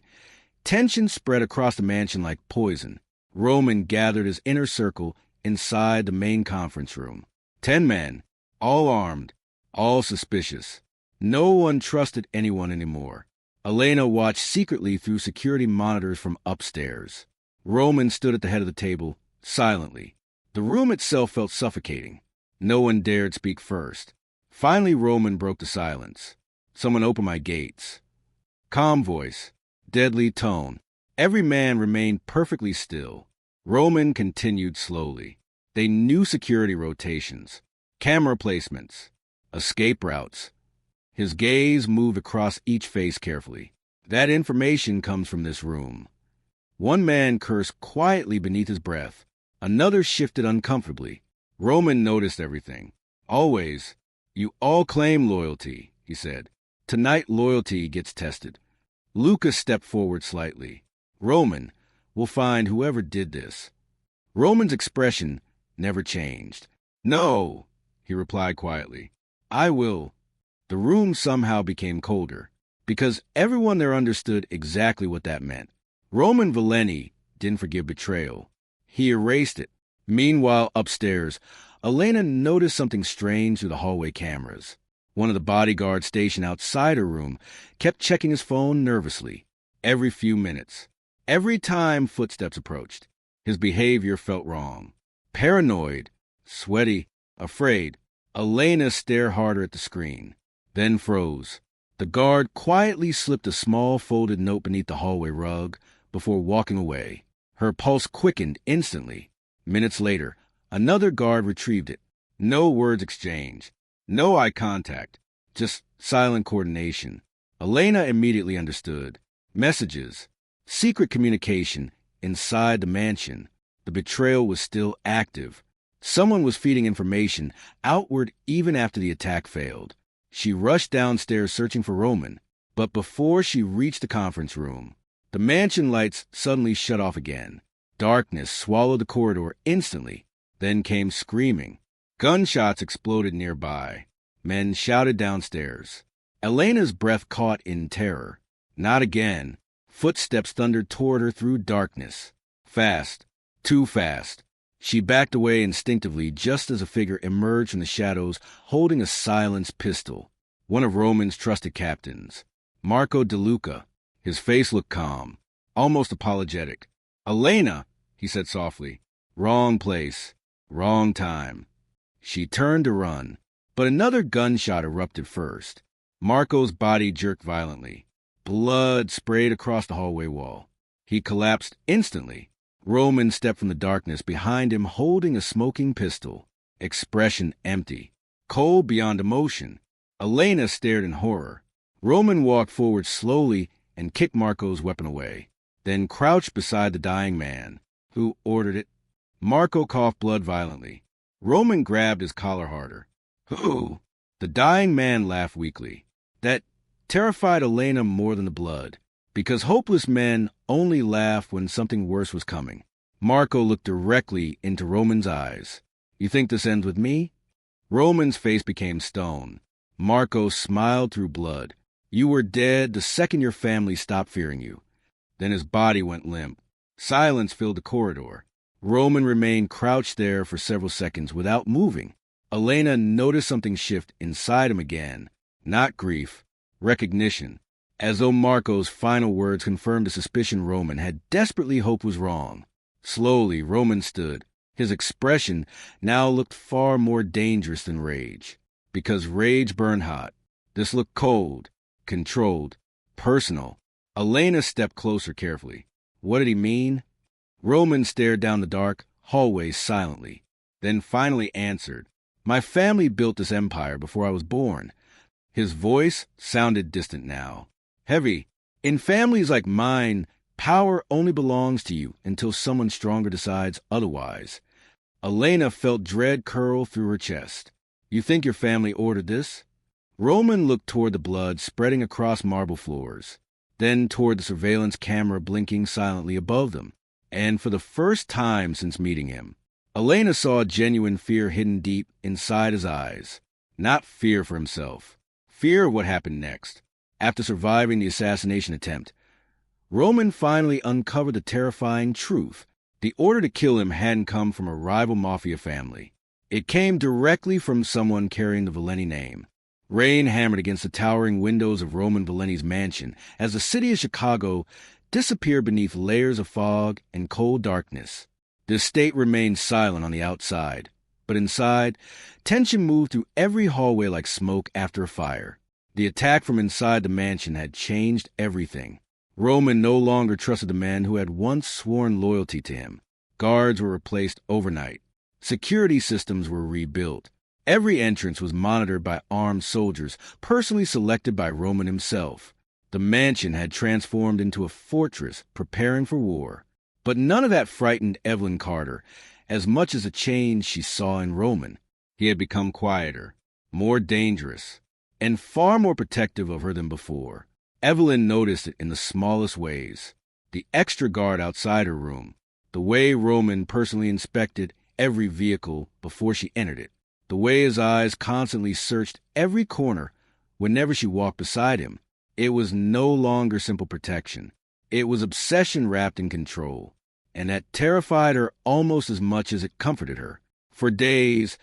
tension spread across the mansion like poison. Roman gathered his inner circle inside the main conference room. 10 men, all armed, all suspicious. No one trusted anyone anymore. Elena watched secretly through security monitors from upstairs. Roman stood at the head of the table, silently. The room itself felt suffocating. No one dared speak first. Finally, Roman broke the silence. "Someone open my gates." Calm voice, deadly tone. Every man remained perfectly still. Roman continued slowly. They knew security rotations, camera placements, escape routes. His gaze moved across each face carefully. "That information comes from this room." One man cursed quietly beneath his breath. Another shifted uncomfortably. Roman noticed everything. "Always. You all claim loyalty," he said. "Tonight loyalty gets tested." Lucas stepped forward slightly. "Roman, we'll find whoever did this." Roman's expression never changed. "No," he replied quietly. "I will." The room somehow became colder, because everyone there understood exactly what that meant. Roman Valeni didn't forgive betrayal. He erased it, Meanwhile, upstairs, Elena noticed something strange through the hallway cameras. One of the bodyguards stationed outside her room kept checking his phone nervously, every few minutes. Every time footsteps approached, his behavior felt wrong. Paranoid, sweaty, afraid, Elena stared harder at the screen, then froze. The guard quietly slipped a small folded note beneath the hallway rug before walking away. Her pulse quickened instantly. Minutes later, another guard retrieved it. No words exchanged. No eye contact. Just silent coordination. Elena immediately understood. Messages. Secret communication inside the mansion. The betrayal was still active. Someone was feeding information outward even after the attack failed. She rushed downstairs searching for Roman, but before she reached the conference room, the mansion lights suddenly shut off again. Darkness swallowed the corridor instantly. Then came screaming. Gunshots exploded nearby. Men shouted downstairs. Elena's breath caught in terror. Not again. Footsteps thundered toward her through darkness. Fast. Too fast. She backed away instinctively just as a figure emerged from the shadows holding a silenced pistol. One of Roman's trusted captains. Marco DeLuca. His face looked calm, almost apologetic. "Elena," he said softly. "Wrong place. Wrong time." She turned to run, but another gunshot erupted first. Marco's body jerked violently. Blood sprayed across the hallway wall. He collapsed instantly. Roman stepped from the darkness behind him holding a smoking pistol, expression empty, cold beyond emotion. Elena stared in horror. Roman walked forward slowly and kicked Marco's weapon away, then crouched beside the dying man. "Who ordered it?" Marco coughed blood violently. Roman grabbed his collar harder. "Who?" The dying man laughed weakly. That terrified Elena more than the blood, because hopeless men only laugh when something worse was coming. Marco looked directly into Roman's eyes. "You think this ends with me?" Roman's face became stone. Marco smiled through blood. "You were dead the second your family stopped fearing you." Then his body went limp. Silence filled the corridor. Roman remained crouched there for several seconds without moving. Elena noticed something shift inside him again. Not grief, recognition. As though Marco's final words confirmed the suspicion Roman had desperately hoped was wrong. Slowly, Roman stood. His expression now looked far more dangerous than rage. Because rage burned hot. This looked cold, controlled, personal. Elena stepped closer carefully. What did he mean? Roman stared down the dark hallway silently, then finally answered. "My family built this empire before I was born." His voice sounded distant now. Heavy. "In families like mine, power only belongs to you until someone stronger decides otherwise." Elena felt dread curl through her chest. "You think your family ordered this?" Roman looked toward the blood spreading across marble floors, then toward the surveillance camera blinking silently above them. And for the first time since meeting him, Elena saw genuine fear hidden deep inside his eyes. Not fear for himself. Fear of what happened next. After surviving the assassination attempt, Roman finally uncovered the terrifying truth. The order to kill him hadn't come from a rival mafia family. It came directly from someone carrying the Valeni name. Rain hammered against the towering windows of Roman Valeni's mansion as the city of Chicago disappeared beneath layers of fog and cold darkness. The estate remained silent on the outside, but inside, tension moved through every hallway like smoke after a fire. The attack from inside the mansion had changed everything. Roman no longer trusted the men who had once sworn loyalty to him. Guards were replaced overnight. Security systems were rebuilt. Every entrance was monitored by armed soldiers, personally selected by Roman himself. The mansion had transformed into a fortress preparing for war. But none of that frightened Evelyn Carter as much as a change she saw in Roman. He had become quieter, more dangerous, and far more protective of her than before. Evelyn noticed it in the smallest ways. The extra guard outside her room, the way Roman personally inspected every vehicle before she entered it, the way his eyes constantly searched every corner whenever she walked beside him. It was no longer simple protection. It was obsession wrapped in control. and that terrified her almost as much as it comforted her. For days,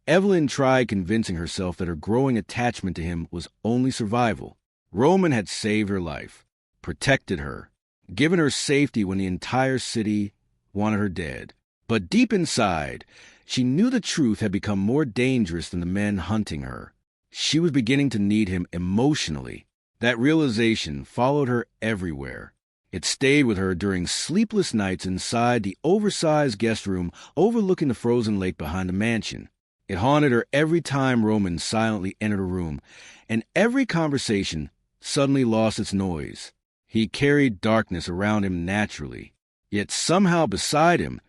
Evelyn tried convincing herself that her growing attachment to him was only survival. Roman had saved her life, protected her, given her safety when the entire city wanted her dead. But deep inside, she knew the truth had become more dangerous than the men hunting her. She was beginning to need him emotionally. That realization followed her everywhere. It stayed with her during sleepless nights inside the oversized guest room overlooking the frozen lake behind the mansion. It haunted her every time Roman silently entered a room, and every conversation suddenly lost its noise. He carried darkness around him naturally, yet somehow beside him,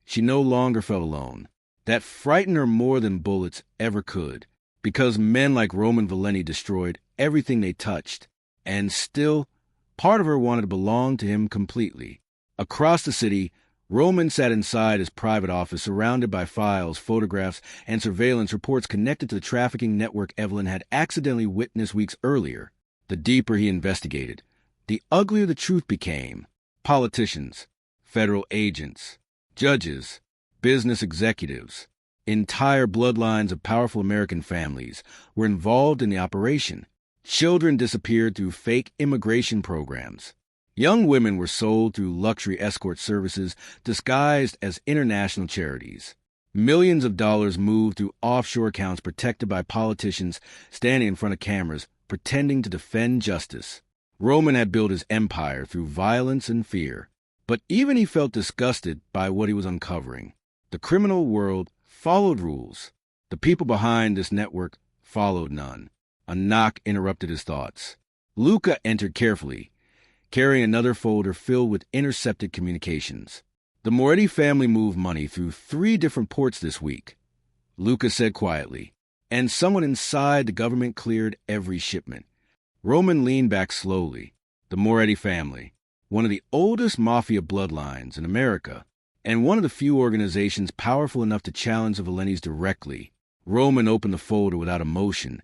she no longer felt alone. That frightened her more than bullets ever could, because men like Roman Valeni destroyed everything they touched, and still, part of her wanted to belong to him completely. Across the city, Roman sat inside his private office surrounded by files, photographs, and surveillance reports connected to the trafficking network Evelyn had accidentally witnessed weeks earlier. The deeper he investigated, the uglier the truth became. Politicians, federal agents, judges, business executives, entire bloodlines of powerful American families were involved in the operation. Children disappeared through fake immigration programs. Young women were sold through luxury escort services disguised as international charities. Millions of dollars moved through offshore accounts protected by politicians standing in front of cameras pretending to defend justice. Roman had built his empire through violence and fear, but even he felt disgusted by what he was uncovering. The criminal world followed rules. The people behind this network followed none. A knock interrupted his thoughts. Luca entered carefully, carrying another folder filled with intercepted communications. The Moretti family moved money through 3 different ports this week, Luca said quietly, and someone inside the government cleared every shipment. Roman leaned back slowly. The Moretti family, one of the oldest mafia bloodlines in America, and one of the few organizations powerful enough to challenge the Valenis directly. Roman opened the folder without emotion,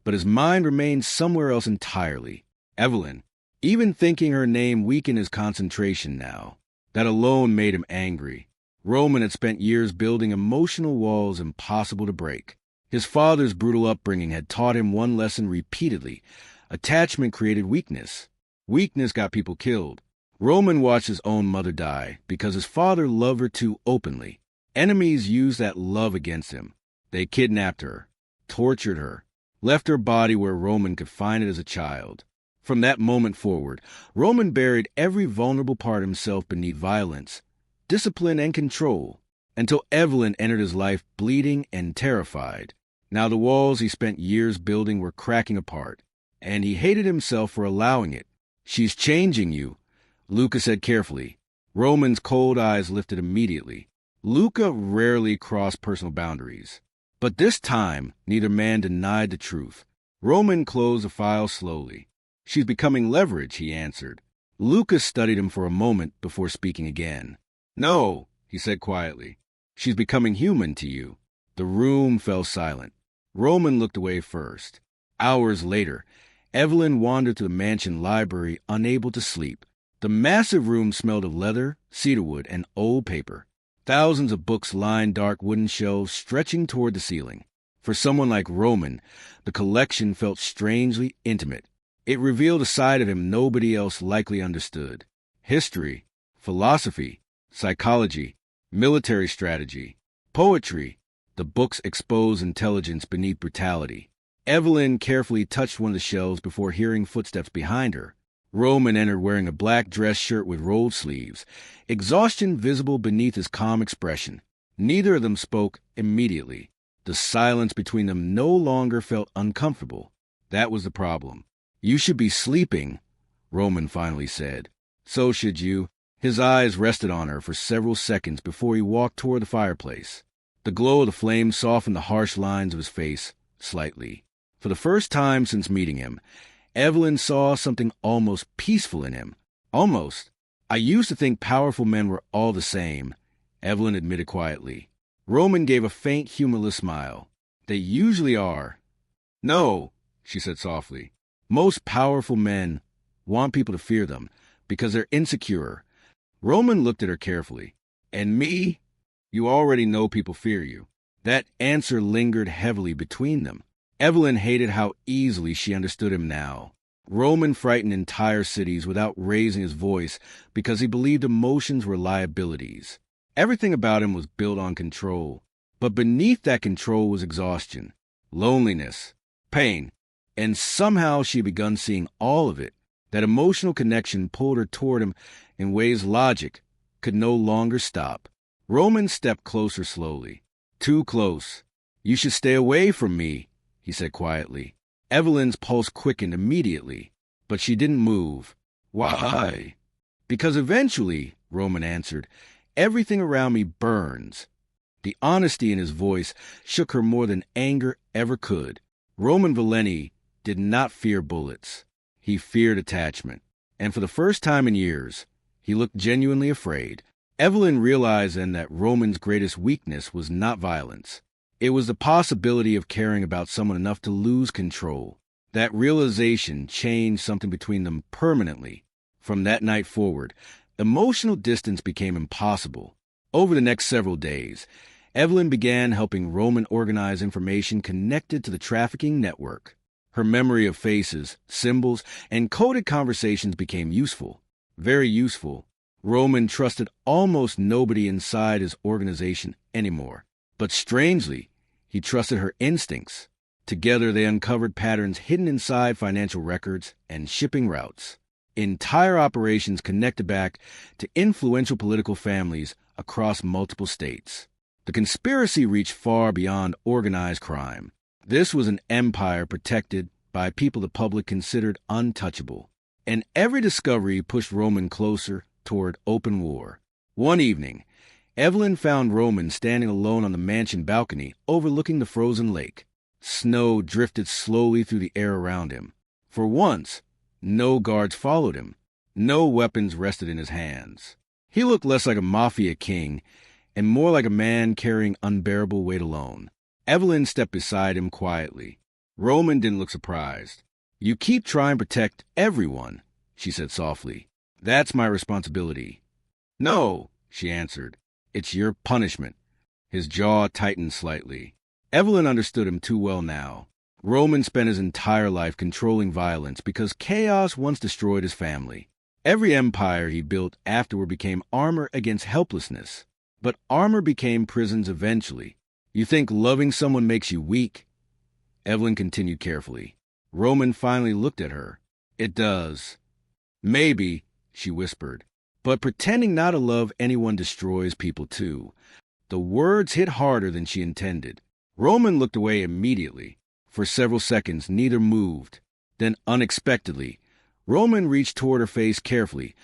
but his mind remained somewhere else entirely. Evelyn. Even thinking her name weakened his concentration now. That alone made him angry. Roman had spent years building emotional walls impossible to break. His father's brutal upbringing had taught him one lesson repeatedly. Attachment created weakness. Weakness got people killed. Roman watched his own mother die because his father loved her too openly. Enemies used that love against him. They kidnapped her, tortured her, left her body where Roman could find it as a child. From that moment forward, Roman buried every vulnerable part of himself beneath violence, discipline, and control, until Evelyn entered his life bleeding and terrified. Now the walls he spent years building were cracking apart, and he hated himself for allowing it. "She's changing you," Luca said carefully. Roman's cold eyes lifted immediately. Luca rarely crossed personal boundaries. But this time, neither man denied the truth. Roman closed the file slowly. "She's becoming leverage," he answered. Luca studied him for a moment before speaking again. "No," he said quietly. "She's becoming human to you." The room fell silent. Roman looked away first. Hours later, Evelyn wandered to the mansion library, unable to sleep. The massive room smelled of leather, cedarwood, and old paper. Thousands of books lined dark wooden shelves stretching toward the ceiling. For someone like Roman, the collection felt strangely intimate. It revealed a side of him nobody else likely understood. History, philosophy, psychology, military strategy, poetry. The books exposed intelligence beneath brutality. Evelyn carefully touched one of the shelves before hearing footsteps behind her. Roman entered wearing a black dress shirt with rolled sleeves, exhaustion visible beneath his calm expression. Neither of them spoke immediately. The silence between them no longer felt uncomfortable. That was the problem. "You should be sleeping," Roman finally said. "So should you." His eyes rested on her for several seconds before he walked toward the fireplace. The glow of the flame softened the harsh lines of his face slightly. For the first time since meeting him, Evelyn saw something almost peaceful in him. Almost. "I used to think powerful men were all the same," Evelyn admitted quietly. Roman gave a faint, humorless smile. "They usually are." "No," she said softly. "Most powerful men want people to fear them because they're insecure. Roman looked at her carefully. And me? You already know people fear you. That answer lingered heavily between them. Evelyn hated how easily she understood him now. Roman frightened entire cities without raising his voice because he believed emotions were liabilities. Everything about him was built on control. But beneath that control was exhaustion, loneliness, pain, and somehow she had begun seeing all of it. That emotional connection pulled her toward him in ways logic could no longer stop. Roman stepped closer slowly. Too close. You should stay away from me, he said quietly. Evelyn's pulse quickened immediately, but she didn't move. Why? Because eventually, Roman answered, everything around me burns. The honesty in his voice shook her more than anger ever could. Roman Valeni did not fear bullets. He feared attachment. And for the first time in years, he looked genuinely afraid. Evelyn realized then that Roman's greatest weakness was not violence. It was the possibility of caring about someone enough to lose control. That realization changed something between them permanently. From that night forward, emotional distance became impossible. Over the next several days, Evelyn began helping Roman organize information connected to the trafficking network. Her memory of faces, symbols, and coded conversations became useful. Very useful. Roman trusted almost nobody inside his organization anymore. But strangely, he trusted her instincts. Together they uncovered patterns hidden inside financial records and shipping routes. Entire operations connected back to influential political families across multiple states. The conspiracy reached far beyond organized crime. This was an empire protected by people the public considered untouchable. And every discovery pushed Roman closer toward open war. One evening, Evelyn found Roman standing alone on the mansion balcony overlooking the frozen lake. Snow drifted slowly through the air around him. For once, no guards followed him. No weapons rested in his hands. He looked less like a mafia king and more like a man carrying unbearable weight alone. Evelyn stepped beside him quietly. Roman didn't look surprised. You keep trying to protect everyone, she said softly. That's my responsibility. No, she answered. It's your punishment. His jaw tightened slightly. Evelyn understood him too well now. Roman spent his entire life controlling violence because chaos once destroyed his family. Every empire he built afterward became armor against helplessness. But armor became prisons eventually. You think loving someone makes you weak? Evelyn continued carefully. Roman finally looked at her. It does. Maybe, she whispered. But pretending not to love anyone destroys people too. The words hit harder than she intended. Roman looked away immediately. For several seconds, neither moved. Then, unexpectedly, Roman reached toward her face carefully,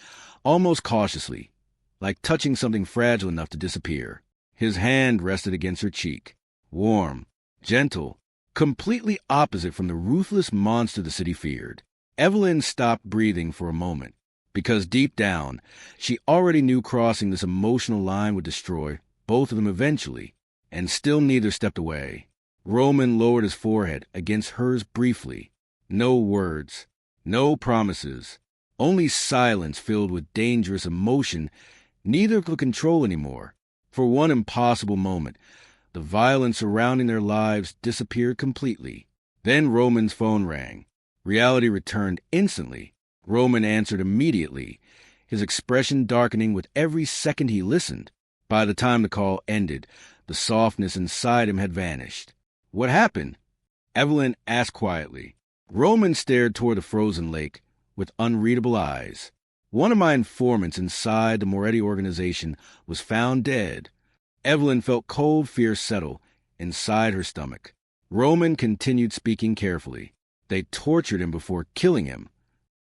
almost cautiously, like touching something fragile enough to disappear. His hand rested against her cheek. Warm, gentle, completely opposite from the ruthless monster the city feared. Evelyn stopped breathing for a moment, because deep down, she already knew crossing this emotional line would destroy both of them eventually, and still neither stepped away. Roman lowered his forehead against hers briefly. No words, no promises, only silence filled with dangerous emotion neither could control anymore. For one impossible moment, the violence surrounding their lives disappeared completely. Then Roman's phone rang. Reality returned instantly. Roman answered immediately, his expression darkening with every second he listened. By the time the call ended, the softness inside him had vanished. What happened? Evelyn asked quietly. Roman stared toward the frozen lake with unreadable eyes. One of my informants inside the Moretti organization was found dead. Evelyn felt cold fear settle inside her stomach. Roman continued speaking carefully. They tortured him before killing him.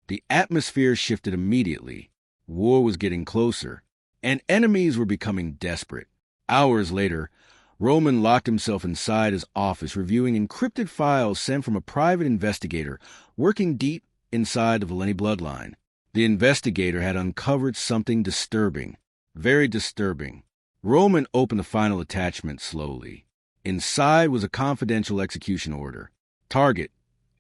The atmosphere shifted immediately. War was getting closer, and enemies were becoming desperate. Hours later, Roman locked himself inside his office reviewing encrypted files sent from a private investigator working deep inside the Valeni bloodline. The investigator had uncovered something disturbing, very disturbing. Roman opened the final attachment slowly. Inside was a confidential execution order. Target,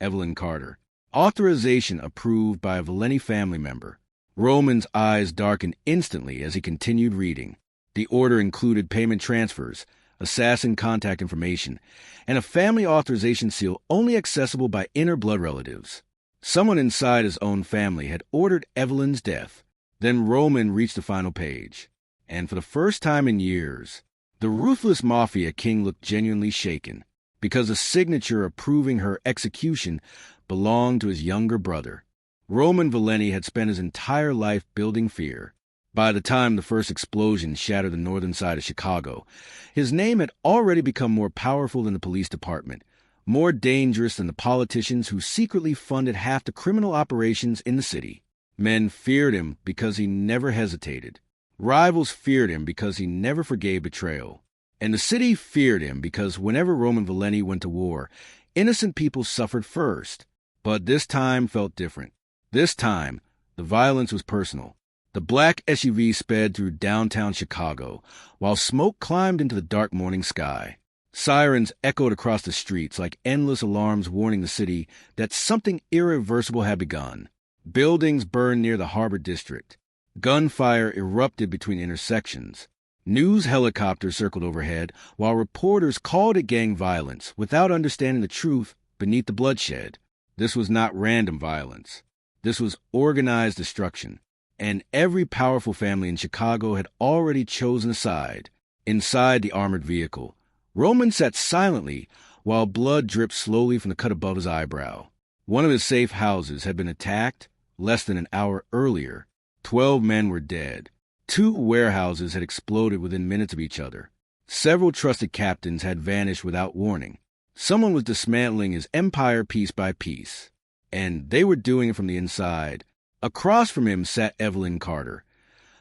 Evelyn Carter. Authorization approved by a Valeni family member. Roman's eyes darkened instantly as he continued reading. The order included payment transfers, assassin contact information, and a family authorization seal only accessible by inner blood relatives. Someone inside his own family had ordered Evelyn's death. Then Roman reached the final page. And for the first time in years, the Ruthless Mafia king looked genuinely shaken, because the signature approving her execution belonged to his younger brother. Roman Valeni had spent his entire life building fear. By the time the first explosion shattered the northern side of Chicago, his name had already become more powerful than the police department, more dangerous than the politicians who secretly funded half the criminal operations in the city. Men feared him because he never hesitated. Rivals feared him because he never forgave betrayal. And the city feared him because whenever Roman Valeni went to war, innocent people suffered first. But this time felt different. This time, the violence was personal. The black SUV sped through downtown Chicago, while smoke climbed into the dark morning sky. Sirens echoed across the streets like endless alarms warning the city that something irreversible had begun. Buildings burned near the Harbor District. Gunfire erupted between intersections. News helicopters circled overhead, while reporters called it gang violence without understanding the truth beneath the bloodshed. This was not random violence. This was organized destruction. And every powerful family in Chicago had already chosen a side. Inside the armored vehicle, Roman sat silently while blood dripped slowly from the cut above his eyebrow. One of his safe houses had been attacked less than an hour earlier. 12 men were dead. 2 warehouses had exploded within minutes of each other. Several trusted captains had vanished without warning. Someone was dismantling his empire piece by piece. And they were doing it from the inside. Across from him sat Evelyn Carter,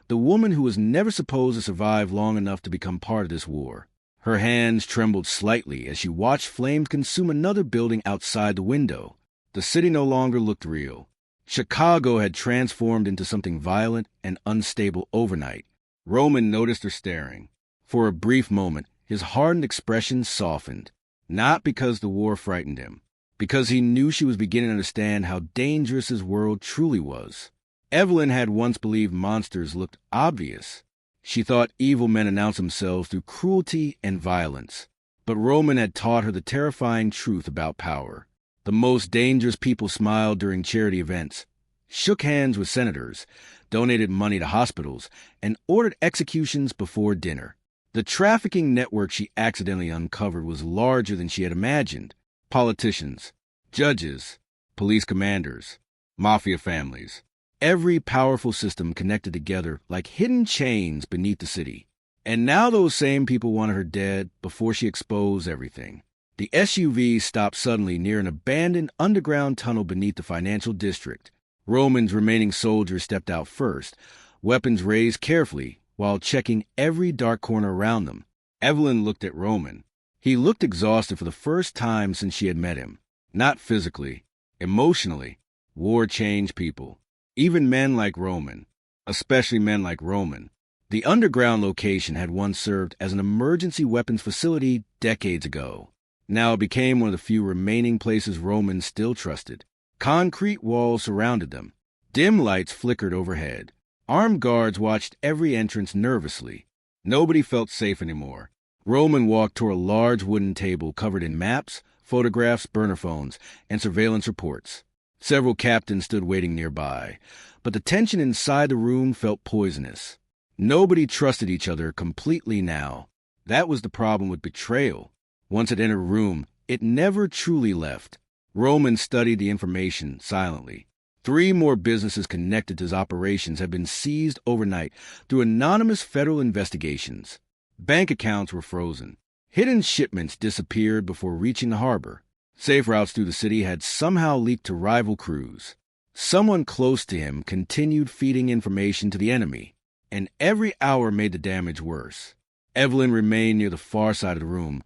the woman who was never supposed to survive long enough to become part of this war. Her hands trembled slightly as she watched flames consume another building outside the window. The city no longer looked real. Chicago had transformed into something violent and unstable overnight. Roman noticed her staring. For a brief moment, his hardened expression softened, not because the war frightened him, because he knew she was beginning to understand how dangerous his world truly was. Evelyn had once believed monsters looked obvious. She thought evil men announced themselves through cruelty and violence. But Roman had taught her the terrifying truth about power. The most dangerous people smiled during charity events, shook hands with senators, donated money to hospitals, and ordered executions before dinner. The trafficking network she accidentally uncovered was larger than she had imagined. Politicians, judges, police commanders, mafia families. Every powerful system connected together like hidden chains beneath the city. And now those same people wanted her dead before she exposed everything. The SUV stopped suddenly near an abandoned underground tunnel beneath the financial district. Roman's remaining soldiers stepped out first, weapons raised carefully while checking every dark corner around them. Evelyn looked at Roman. He looked exhausted for the first time since she had met him. Not physically, emotionally. War changed people. Even men like Roman. Especially men like Roman. The underground location had once served as an emergency weapons facility decades ago. Now it became one of the few remaining places Roman still trusted. Concrete walls surrounded them. Dim lights flickered overhead. Armed guards watched every entrance nervously. Nobody felt safe anymore. Roman walked toward a large wooden table covered in maps, photographs, burner phones, and surveillance reports. Several captains stood waiting nearby, but the tension inside the room felt poisonous. Nobody trusted each other completely now. That was the problem with betrayal. Once it entered a room, it never truly left. Roman studied the information silently. 3 more businesses connected to his operations had been seized overnight through anonymous federal investigations. Bank accounts were frozen. Hidden shipments disappeared before reaching the harbor. Safe routes through the city had somehow leaked to rival crews. Someone close to him continued feeding information to the enemy, and every hour made the damage worse. Evelyn remained near the far side of the room,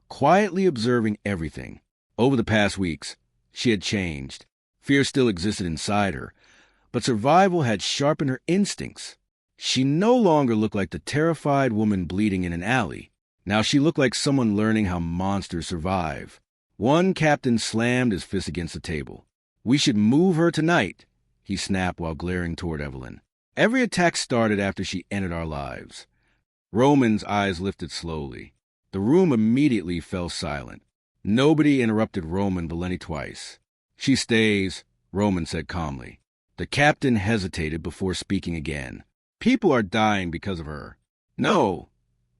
quietly observing everything. Over the past weeks, she had changed. Fear still existed inside her, but survival had sharpened her instincts. She no longer looked like the terrified woman bleeding in an alley. Now she looked like someone learning how monsters survive. One captain slammed his fist against the table. "We should move her tonight," he snapped while glaring toward Evelyn. Every attack started after she entered our lives. Roman's eyes lifted slowly. The room immediately fell silent. Nobody interrupted Roman Valenti twice. She stays, Roman said calmly. The captain hesitated before speaking again. People are dying because of her. No,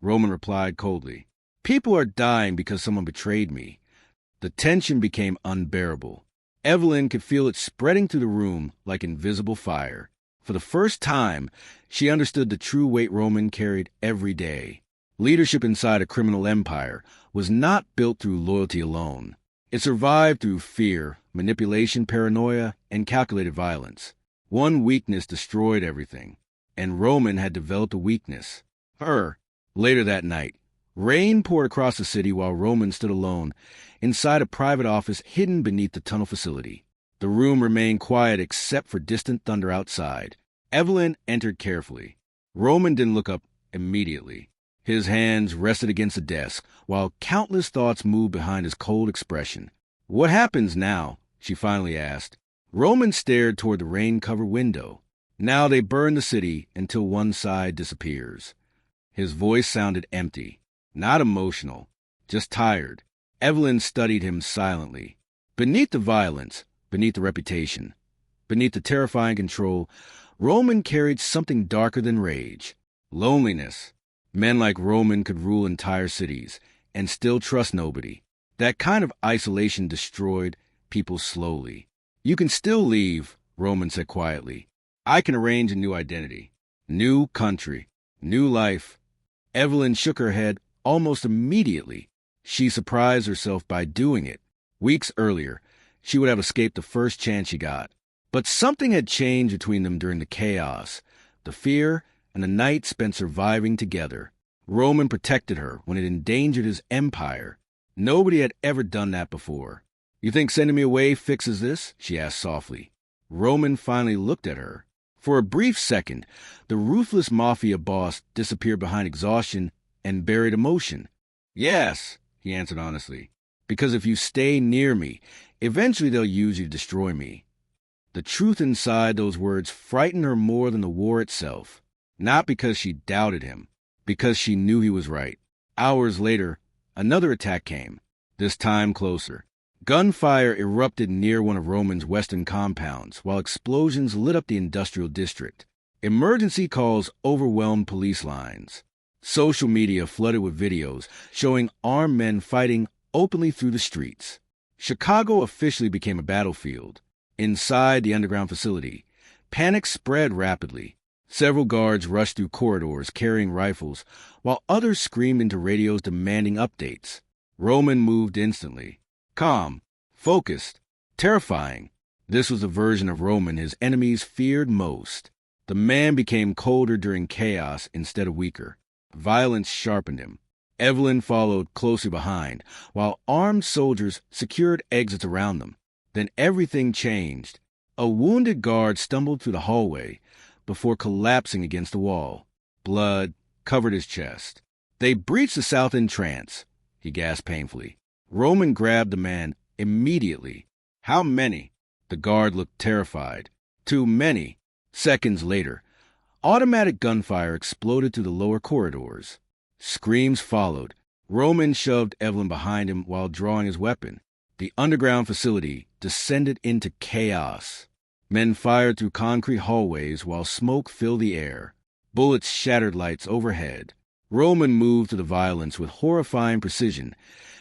Roman replied coldly. People are dying because someone betrayed me. The tension became unbearable. Evelyn could feel it spreading through the room like invisible fire. For the first time, she understood the true weight Roman carried every day. Leadership inside a criminal empire was not built through loyalty alone. It survived through fear, manipulation, paranoia, and calculated violence. One weakness destroyed everything, and Roman had developed a weakness. Her. Later that night, rain poured across the city while Roman stood alone inside a private office hidden beneath the tunnel facility. The room remained quiet except for distant thunder outside. Evelyn entered carefully. Roman didn't look up immediately. His hands rested against the desk, while countless thoughts moved behind his cold expression. What happens now? She finally asked. Roman stared toward the rain-covered window. Now they burn the city until one side disappears. His voice sounded empty, not emotional, just tired. Evelyn studied him silently. Beneath the violence, beneath the reputation, beneath the terrifying control, Roman carried something darker than rage. Loneliness. Men like Roman could rule entire cities and still trust nobody. That kind of isolation destroyed people slowly. You can still leave, Roman said quietly. I can arrange a new identity. New country. New life. Evelyn shook her head almost immediately. She surprised herself by doing it. Weeks earlier, she would have escaped the first chance she got. But something had changed between them during the chaos, the fear, and the night spent surviving together. Roman protected her when it endangered his empire. Nobody had ever done that before. You think sending me away fixes this? She asked softly. Roman finally looked at her. For a brief second, the Ruthless Mafia boss disappeared behind exhaustion and buried emotion. Yes, he answered honestly. Because if you stay near me, eventually they'll use you to destroy me. The truth inside those words frightened her more than the war itself. Not because she doubted him, because she knew he was right. Hours later, another attack came, this time closer. Gunfire erupted near one of Roman's western compounds, while explosions lit up the industrial district. Emergency calls overwhelmed police lines. Social media flooded with videos showing armed men fighting openly through the streets. Chicago officially became a battlefield. Inside the underground facility, panic spread rapidly. Several guards rushed through corridors carrying rifles, while others screamed into radios demanding updates. Roman moved instantly. Calm, focused, terrifying. This was the version of Roman his enemies feared most. The man became colder during chaos instead of weaker. Violence sharpened him. Evelyn followed closely behind, while armed soldiers secured exits around them. Then everything changed. A wounded guard stumbled through the hallway before collapsing against the wall. Blood covered his chest. They breached the south entrance, he gasped painfully. Roman grabbed the man immediately. How many? The guard looked terrified. Too many. Seconds later, automatic gunfire exploded through the lower corridors. Screams followed. Roman shoved Evelyn behind him while drawing his weapon. The underground facility descended into chaos. Men fired through concrete hallways while smoke filled the air. Bullets shattered lights overhead. Roman moved through the violence with horrifying precision,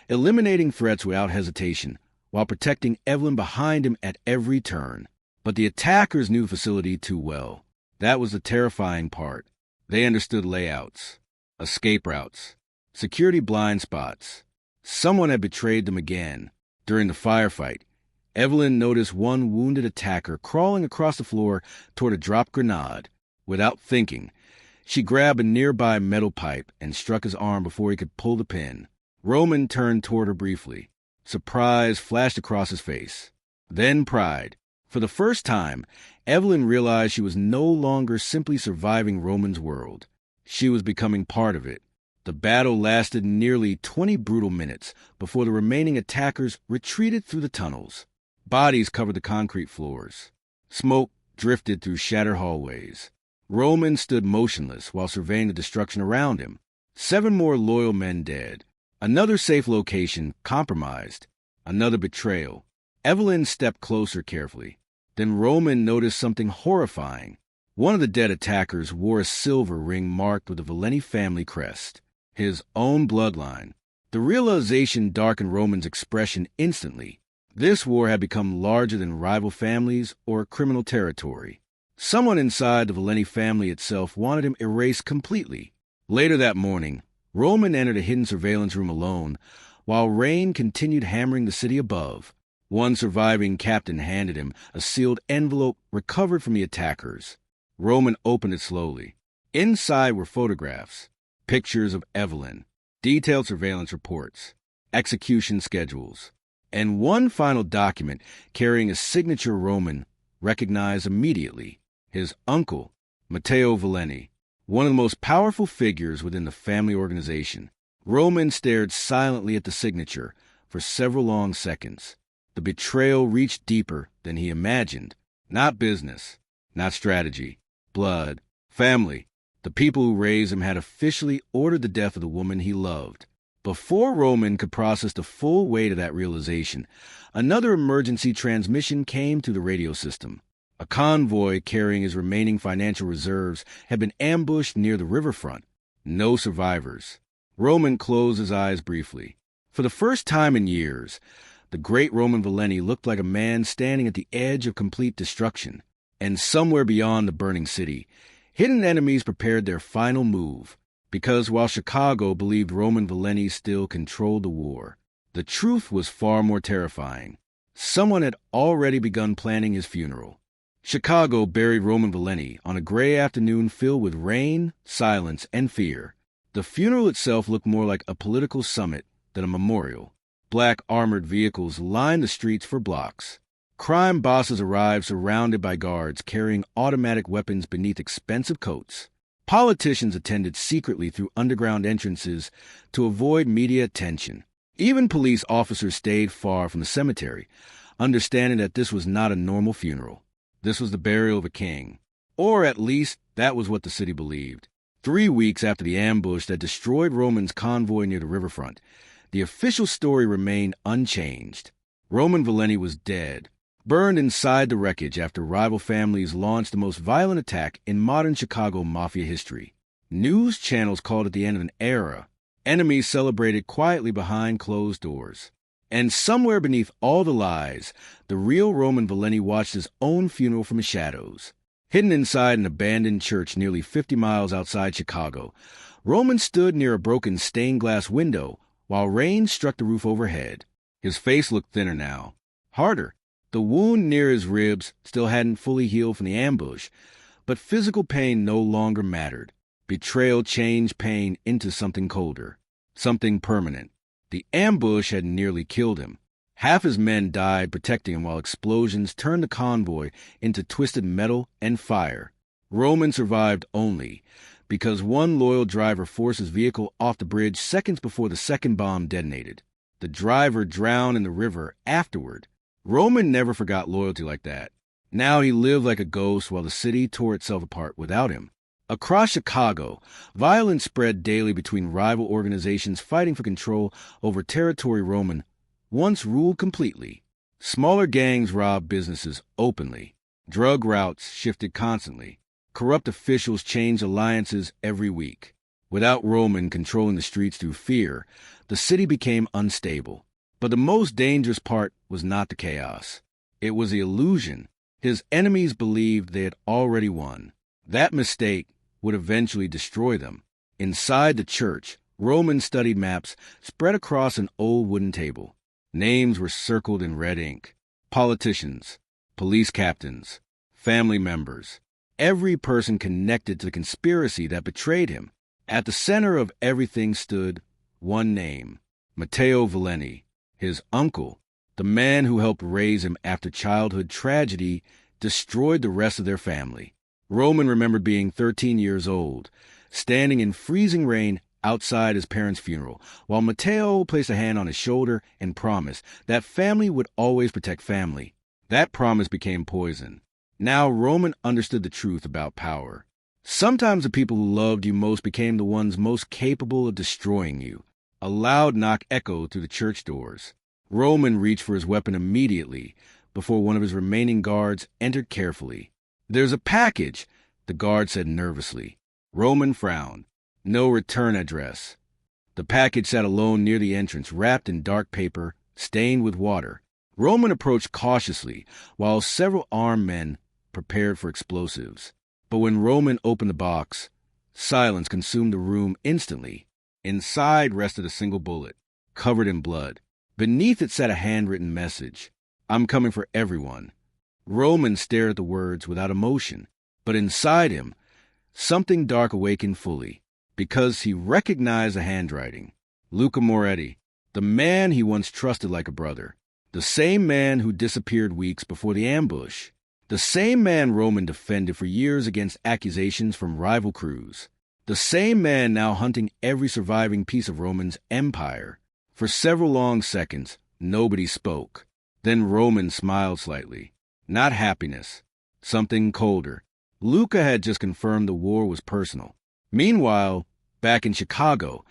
eliminating threats without hesitation, while protecting Evelyn behind him at every turn. But the attackers knew the facility too well. That was the terrifying part. They understood layouts, escape routes, security blind spots. Someone had betrayed them again. During the firefight, Evelyn noticed one wounded attacker crawling across the floor toward a dropped grenade. Without thinking, she grabbed a nearby metal pipe and struck his arm before he could pull the pin. Roman turned toward her briefly. Surprise flashed across his face. Then pride. For the first time, Evelyn realized she was no longer simply surviving Roman's world. She was becoming part of it. The battle lasted nearly 20 brutal minutes before the remaining attackers retreated through the tunnels. Bodies covered the concrete floors. Smoke drifted through shattered hallways. Roman stood motionless while surveying the destruction around him. 7 more loyal men dead. Another safe location compromised. Another betrayal. Evelyn stepped closer carefully. Then Roman noticed something horrifying. One of the dead attackers wore a silver ring marked with the Valeni family crest. His own bloodline. The realization darkened Roman's expression instantly. This war had become larger than rival families or criminal territory. Someone inside the Valeni family itself wanted him erased completely. Later that morning, Roman entered a hidden surveillance room alone, while rain continued hammering the city above. One surviving captain handed him a sealed envelope recovered from the attackers. Roman opened it slowly. Inside were photographs, pictures of Evelyn, detailed surveillance reports, execution schedules, and one final document carrying a signature Roman recognized immediately. His uncle, Matteo Valeni, one of the most powerful figures within the family organization. Roman stared silently at the signature for several long seconds. The betrayal reached deeper than he imagined. Not business, not strategy, blood, family. The people who raised him had officially ordered the death of the woman he loved. Before Roman could process the full weight of that realization, another emergency transmission came through the radio system. A convoy carrying his remaining financial reserves had been ambushed near the riverfront. No survivors. Roman closed his eyes briefly. For the first time in years, the great Roman Valeni looked like a man standing at the edge of complete destruction. And somewhere beyond the burning city, hidden enemies prepared their final move. Because while Chicago believed Roman Valeni still controlled the war, the truth was far more terrifying. Someone had already begun planning his funeral. Chicago buried Roman Valeni on a gray afternoon filled with rain, silence, and fear. The funeral itself looked more like a political summit than a memorial. Black armored vehicles lined the streets for blocks. Crime bosses arrived surrounded by guards carrying automatic weapons beneath expensive coats. Politicians attended secretly through underground entrances to avoid media attention. Even police officers stayed far from the cemetery, understanding that this was not a normal funeral. This was the burial of a king. Or at least, that was what the city believed. 3 weeks after the ambush that destroyed Roman's convoy near the riverfront, the official story remained unchanged. Roman Valeni was dead, burned inside the wreckage after rival families launched the most violent attack in modern Chicago Mafia history. News channels called it the end of an era. Enemies celebrated quietly behind closed doors. And somewhere beneath all the lies, the real Roman Valeni watched his own funeral from the shadows. Hidden inside an abandoned church nearly 50 miles outside Chicago, Roman stood near a broken stained glass window while rain struck the roof overhead. His face looked thinner now, harder. The wound near his ribs still hadn't fully healed from the ambush, but physical pain no longer mattered. Betrayal changed pain into something colder, something permanent. The ambush had nearly killed him. Half his men died protecting him while explosions turned the convoy into twisted metal and fire. Roman survived only because one loyal driver forced his vehicle off the bridge seconds before the second bomb detonated. The driver drowned in the river afterward. Roman never forgot loyalty like that. Now he lived like a ghost while the city tore itself apart without him. Across Chicago, violence spread daily between rival organizations fighting for control over territory Roman once ruled completely. Smaller gangs robbed businesses openly. Drug routes shifted constantly. Corrupt officials changed alliances every week. Without Roman controlling the streets through fear, the city became unstable. But the most dangerous part was not the chaos. It was the illusion. His enemies believed they had already won. That mistake would eventually destroy them. Inside the church, Roman studied maps spread across an old wooden table. Names were circled in red ink. Politicians, police captains, family members. Every person connected to the conspiracy that betrayed him. At the center of everything stood one name, Matteo Valeni, his uncle, the man who helped raise him after childhood tragedy destroyed the rest of their family. Roman remembered being 13 years old, standing in freezing rain outside his parents' funeral, while Matteo placed a hand on his shoulder and promised that family would always protect family. That promise became poison. Now Roman understood the truth about power. Sometimes the people who loved you most became the ones most capable of destroying you. A loud knock echoed through the church doors. Roman reached for his weapon immediately before one of his remaining guards entered carefully. "There's a package," the guard said nervously. Roman frowned. "No return address." The package sat alone near the entrance, wrapped in dark paper, stained with water. Roman approached cautiously, while several armed men prepared for explosives. But when Roman opened the box, silence consumed the room instantly. Inside rested a single bullet, covered in blood. Beneath it sat a handwritten message. "I'm coming for everyone." Roman stared at the words without emotion, but inside him, something dark awakened fully, because he recognized the handwriting. Luca Moretti, the man he once trusted like a brother. The same man who disappeared weeks before the ambush. The same man Roman defended for years against accusations from rival crews. The same man now hunting every surviving piece of Roman's empire. For several long seconds, nobody spoke. Then Roman smiled slightly. Not happiness. Something colder. Luca had just confirmed the war was personal. Meanwhile, back in Chicago,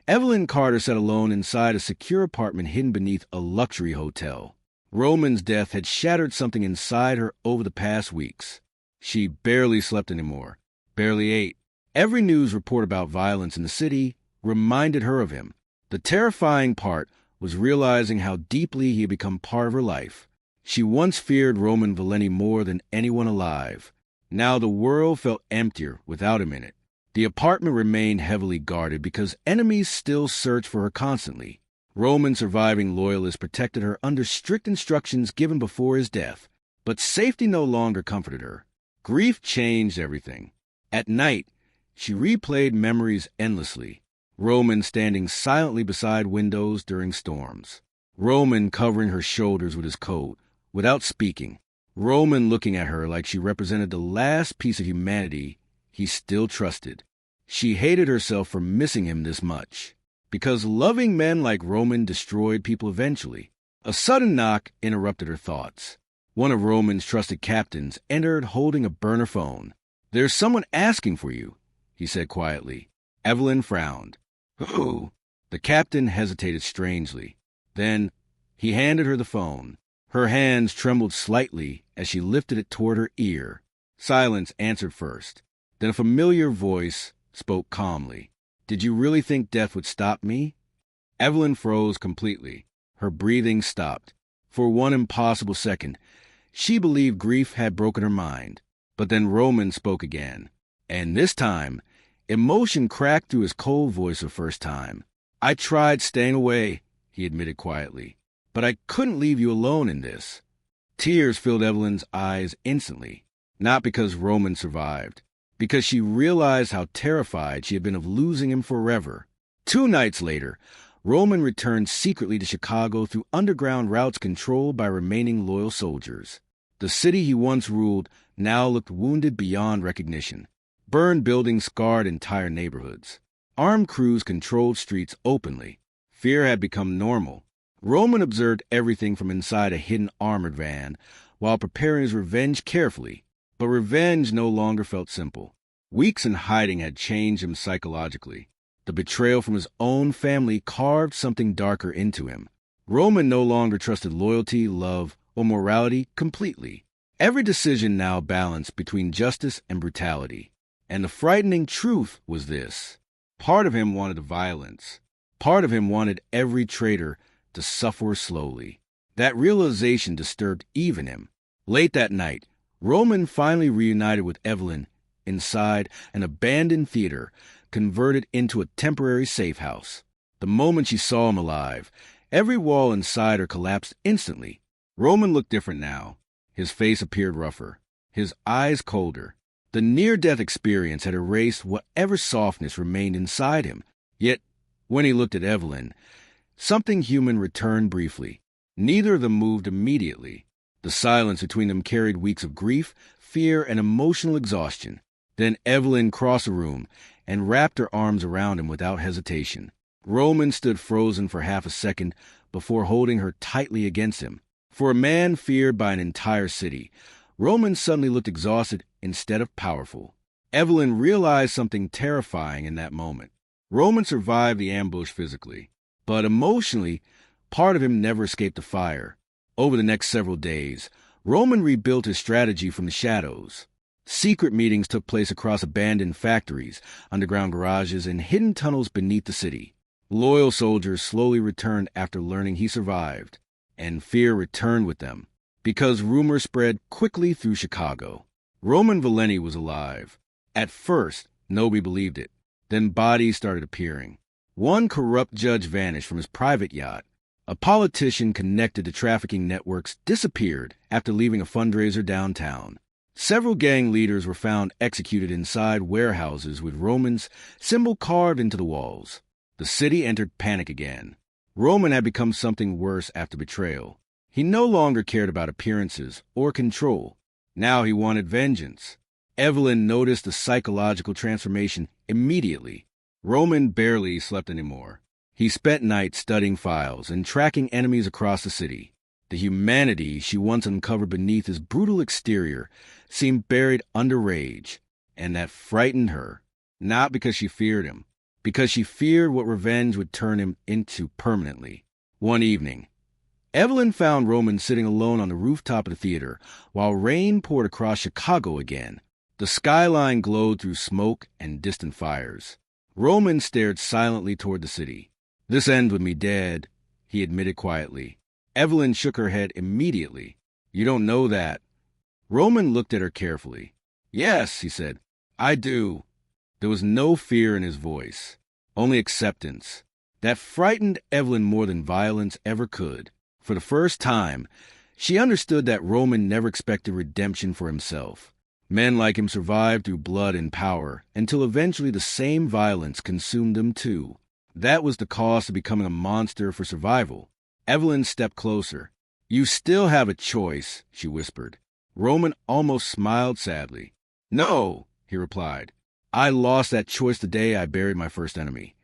Evelyn Carter sat alone inside a secure apartment hidden beneath a luxury hotel. Roman's death had shattered something inside her over the past weeks. She barely slept anymore, barely ate. Every news report about violence in the city reminded her of him. The terrifying part was realizing how deeply he had become part of her life. She once feared Roman Valenti more than anyone alive. Now the world felt emptier without him in it. The apartment remained heavily guarded because enemies still searched for her constantly. Roman's surviving loyalists protected her under strict instructions given before his death. But safety no longer comforted her. Grief changed everything. At night, she replayed memories endlessly. Roman standing silently beside windows during storms. Roman covering her shoulders with his coat, without speaking. Roman looking at her like she represented the last piece of humanity he still trusted. She hated herself for missing him this much. Because loving men like Roman destroyed people eventually. A sudden knock interrupted her thoughts. One of Roman's trusted captains entered holding a burner phone. "There's someone asking for you," he said quietly. Evelyn frowned. "Who?" The captain hesitated strangely. Then he handed her the phone. Her hands trembled slightly as she lifted it toward her ear. Silence answered first. Then a familiar voice spoke calmly. "Did you really think death would stop me?" Evelyn froze completely. Her breathing stopped. For one impossible second, she believed grief had broken her mind. But then Roman spoke again. And this time, emotion cracked through his cold voice the first time. "I tried staying away," he admitted quietly. "But I couldn't leave you alone in this." Tears filled Evelyn's eyes instantly. Not because Roman survived. Because she realized how terrified she had been of losing him forever. 2 nights later, Roman returned secretly to Chicago through underground routes controlled by remaining loyal soldiers. The city he once ruled now looked wounded beyond recognition. Burned buildings scarred entire neighborhoods. Armed crews controlled streets openly. Fear had become normal. Roman observed everything from inside a hidden armored van, while preparing his revenge carefully. But revenge no longer felt simple. Weeks in hiding had changed him psychologically. The betrayal from his own family carved something darker into him. Roman no longer trusted loyalty, love, or morality completely. Every decision now balanced between justice and brutality. And the frightening truth was this. Part of him wanted violence. Part of him wanted every traitor to suffer slowly. That realization disturbed even him. Late that night, Roman finally reunited with Evelyn inside an abandoned theater converted into a temporary safe house. The moment she saw him alive, every wall inside her collapsed instantly. Roman looked different now. His face appeared rougher, his eyes colder. The near-death experience had erased whatever softness remained inside him. Yet, when he looked at Evelyn, something human returned briefly. Neither of them moved immediately. The silence between them carried weeks of grief, fear, and emotional exhaustion. Then Evelyn crossed the room and wrapped her arms around him without hesitation. Roman stood frozen for half a second before holding her tightly against him. For a man feared by an entire city, Roman suddenly looked exhausted instead of powerful. Evelyn realized something terrifying in that moment. Roman survived the ambush physically, but emotionally, part of him never escaped the fire. Over the next several days, Roman rebuilt his strategy from the shadows. Secret meetings took place across abandoned factories, underground garages, and hidden tunnels beneath the city. Loyal soldiers slowly returned after learning he survived, and fear returned with them, because rumors spread quickly through Chicago. Roman Valeni was alive. At first, nobody believed it. Then bodies started appearing. One corrupt judge vanished from his private yacht. A politician connected to trafficking networks disappeared after leaving a fundraiser downtown. Several gang leaders were found executed inside warehouses with Roman's symbol carved into the walls. The city entered panic again. Roman had become something worse after betrayal. He no longer cared about appearances or control. Now he wanted vengeance. Evelyn noticed the psychological transformation immediately. Roman barely slept anymore. He spent nights studying files and tracking enemies across the city. The humanity she once uncovered beneath his brutal exterior seemed buried under rage, and that frightened her, not because she feared him, because she feared what revenge would turn him into permanently. One evening, Evelyn found Roman sitting alone on the rooftop of the theater while rain poured across Chicago again. The skyline glowed through smoke and distant fires. Roman stared silently toward the city. "This ends with me dead," he admitted quietly. Evelyn shook her head immediately. "You don't know that." Roman looked at her carefully. "Yes," he said, "I do." There was no fear in his voice, only acceptance. That frightened Evelyn more than violence ever could. For the first time, she understood that Roman never expected redemption for himself. Men like him survived through blood and power, until eventually the same violence consumed them too. That was the cost of becoming a monster for survival. Evelyn stepped closer. "You still have a choice," she whispered. Roman almost smiled sadly. "No," he replied. "I lost that choice the day I buried my first enemy."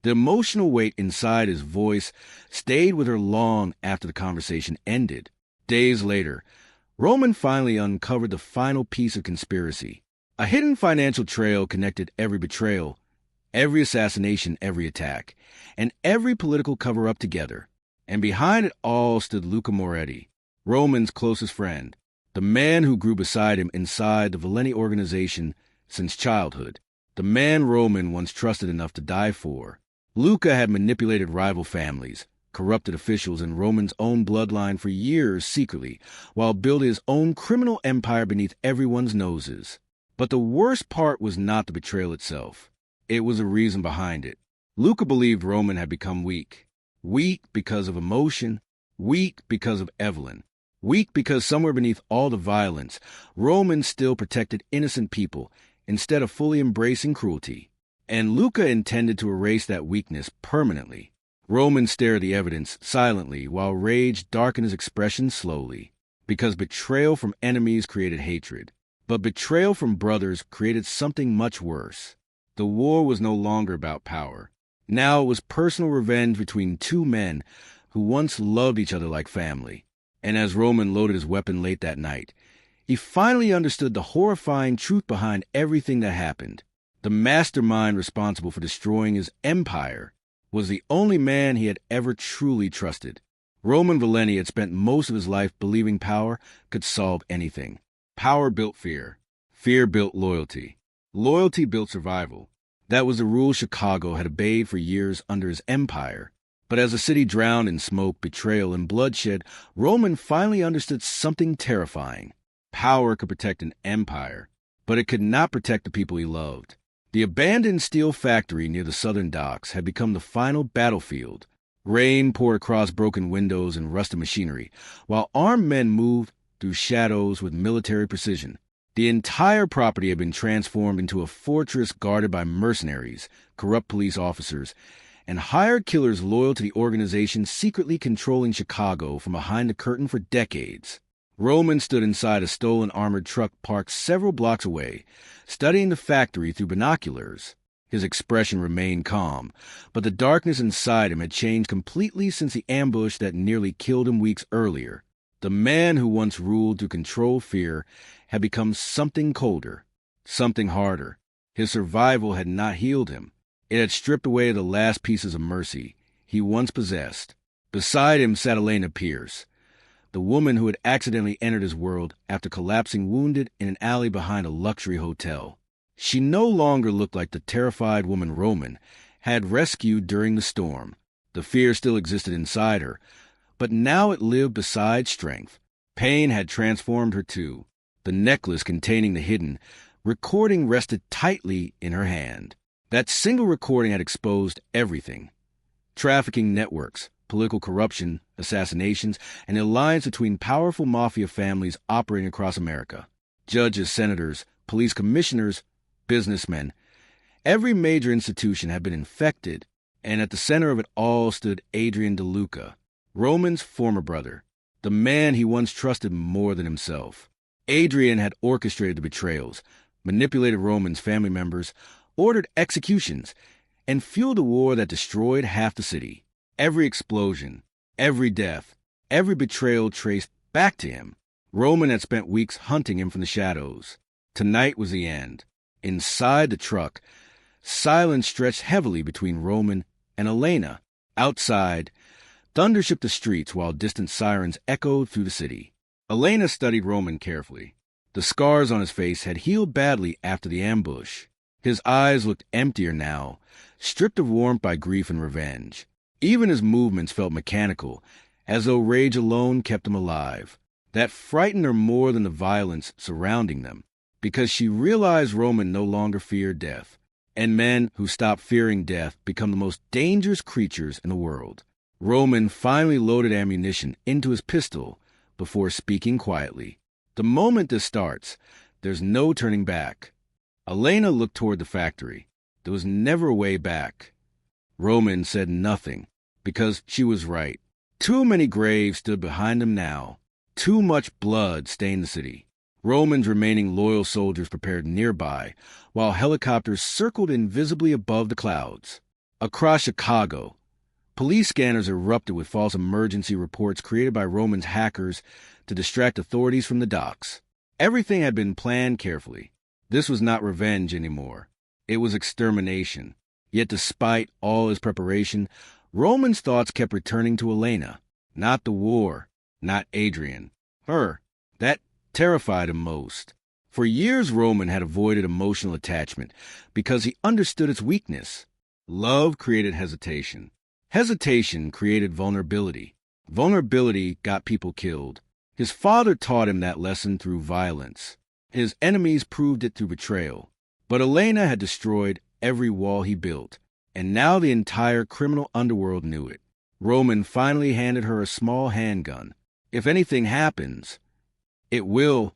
The emotional weight inside his voice stayed with her long after the conversation ended. Days later, Roman finally uncovered the final piece of conspiracy. A hidden financial trail connected every betrayal, every assassination, every attack, and every political cover-up together. And behind it all stood Luca Moretti, Roman's closest friend, the man who grew beside him inside the Valeni organization since childhood, the man Roman once trusted enough to die for. Luca had manipulated rival families, corrupted officials in Roman's own bloodline for years secretly, while building his own criminal empire beneath everyone's noses. But the worst part was not the betrayal itself. It was the reason behind it. Luca believed Roman had become weak. Weak because of emotion, weak because of Evelyn, weak because somewhere beneath all the violence, Roman still protected innocent people instead of fully embracing cruelty. And Luca intended to erase that weakness permanently. Roman stared at the evidence silently while rage darkened his expression slowly, because betrayal from enemies created hatred. But betrayal from brothers created something much worse. The war was no longer about power. Now it was personal revenge between two men who once loved each other like family. And as Roman loaded his weapon late that night, he finally understood the horrifying truth behind everything that happened. The mastermind responsible for destroying his empire was the only man he had ever truly trusted. Roman Valeni had spent most of his life believing power could solve anything. Power built fear. Fear built loyalty. Loyalty built survival. That was the rule Chicago had obeyed for years under his empire. But as the city drowned in smoke, betrayal, and bloodshed, Roman finally understood something terrifying. Power could protect an empire, but it could not protect the people he loved. The abandoned steel factory near the southern docks had become the final battlefield. Rain poured across broken windows and rusted machinery, while armed men moved through shadows with military precision. The entire property had been transformed into a fortress guarded by mercenaries, corrupt police officers, and hired killers loyal to the organization secretly controlling Chicago from behind the curtain for decades. Roman stood inside a stolen armored truck parked several blocks away, studying the factory through binoculars. His expression remained calm, but the darkness inside him had changed completely since the ambush that nearly killed him weeks earlier. The man who once ruled to control fear had become something colder, something harder. His survival had not healed him. It had stripped away the last pieces of mercy he once possessed. Beside him sat Elena Pierce, the woman who had accidentally entered his world after collapsing wounded in an alley behind a luxury hotel. She no longer looked like the terrified woman Roman had rescued during the storm. The fear still existed inside her, but now it lived beside strength. Pain had transformed her too. The necklace containing the hidden recording rested tightly in her hand. That single recording had exposed everything. Trafficking networks, political corruption, assassinations, and the alliance between powerful mafia families operating across America. Judges, senators, police commissioners, businessmen. Every major institution had been infected, and at the center of it all stood Adrian DeLuca, Roman's former brother, the man he once trusted more than himself. Adrian had orchestrated the betrayals, manipulated Roman's family members, ordered executions, and fueled a war that destroyed half the city. Every explosion, every death, every betrayal traced back to him. Roman had spent weeks hunting him from the shadows. Tonight was the end. Inside the truck, silence stretched heavily between Roman and Elena. Outside, thunder shook the streets while distant sirens echoed through the city. Elena studied Roman carefully. The scars on his face had healed badly after the ambush. His eyes looked emptier now, stripped of warmth by grief and revenge. Even his movements felt mechanical, as though rage alone kept him alive. That frightened her more than the violence surrounding them, because she realized Roman no longer feared death, and men who stop fearing death become the most dangerous creatures in the world. Roman finally loaded ammunition into his pistol before speaking quietly. The moment this starts, there's no turning back. Elena looked toward the factory. There was never a way back. Roman said nothing, because she was right. Too many graves stood behind them now. Too much blood stained the city. Roman's remaining loyal soldiers prepared nearby, while helicopters circled invisibly above the clouds. Across Chicago, police scanners erupted with false emergency reports created by Roman's hackers to distract authorities from the docks. Everything had been planned carefully. This was not revenge anymore. It was extermination. Yet despite all his preparation, Roman's thoughts kept returning to Elena. Not the war, not Adrian. Her. That terrified him most. For years, Roman had avoided emotional attachment because he understood its weakness. Love created hesitation. Hesitation created vulnerability. Vulnerability got people killed. His father taught him that lesson through violence. His enemies proved it through betrayal. But Elena had destroyed every wall he built, and now the entire criminal underworld knew it. Roman finally handed her a small handgun. If anything happens, it will,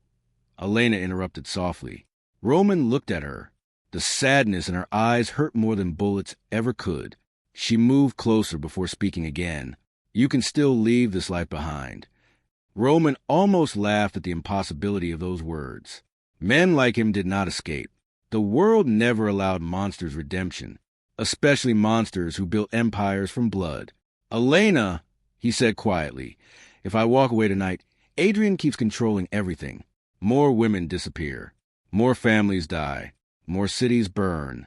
Elena interrupted softly. Roman looked at her. The sadness in her eyes hurt more than bullets ever could. She moved closer before speaking again. You can still leave this life behind. Roman almost laughed at the impossibility of those words. Men like him did not escape. The world never allowed monsters redemption, especially monsters who built empires from blood. Elena, he said quietly, if I walk away tonight, Adrian keeps controlling everything. More women disappear. More families die. More cities burn.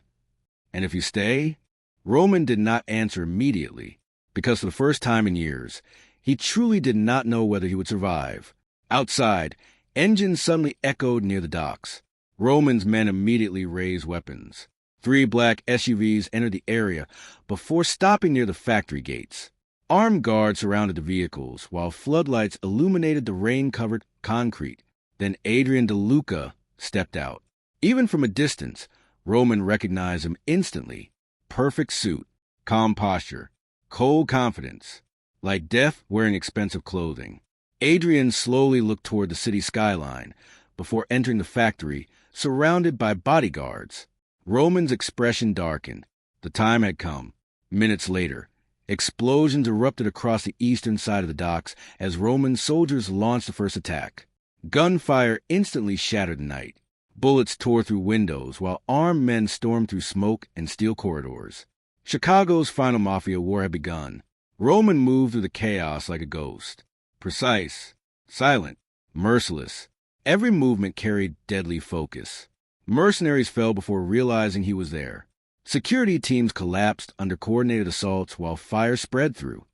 And if you stay? Roman did not answer immediately, because for the first time in years, he truly did not know whether he would survive. Outside, engines suddenly echoed near the docks. Roman's men immediately raised weapons. 3 black SUVs entered the area before stopping near the factory gates. Armed guards surrounded the vehicles, while floodlights illuminated the rain-covered concrete. Then Adrian DeLuca stepped out. Even from a distance, Roman recognized him instantly. Perfect suit, calm posture, cold confidence, like death wearing expensive clothing. Adrian slowly looked toward the city skyline before entering the factory, surrounded by bodyguards. Roman's expression darkened. The time had come. Minutes later, explosions erupted across the eastern side of the docks as Roman soldiers launched the first attack. Gunfire instantly shattered the night. Bullets tore through windows while armed men stormed through smoke and steel corridors. Chicago's final mafia war had begun. Roman moved through the chaos like a ghost. Precise, Silent, merciless. Every movement carried deadly focus. Mercenaries fell before realizing he was there. Security teams collapsed under coordinated assaults while fire spread through.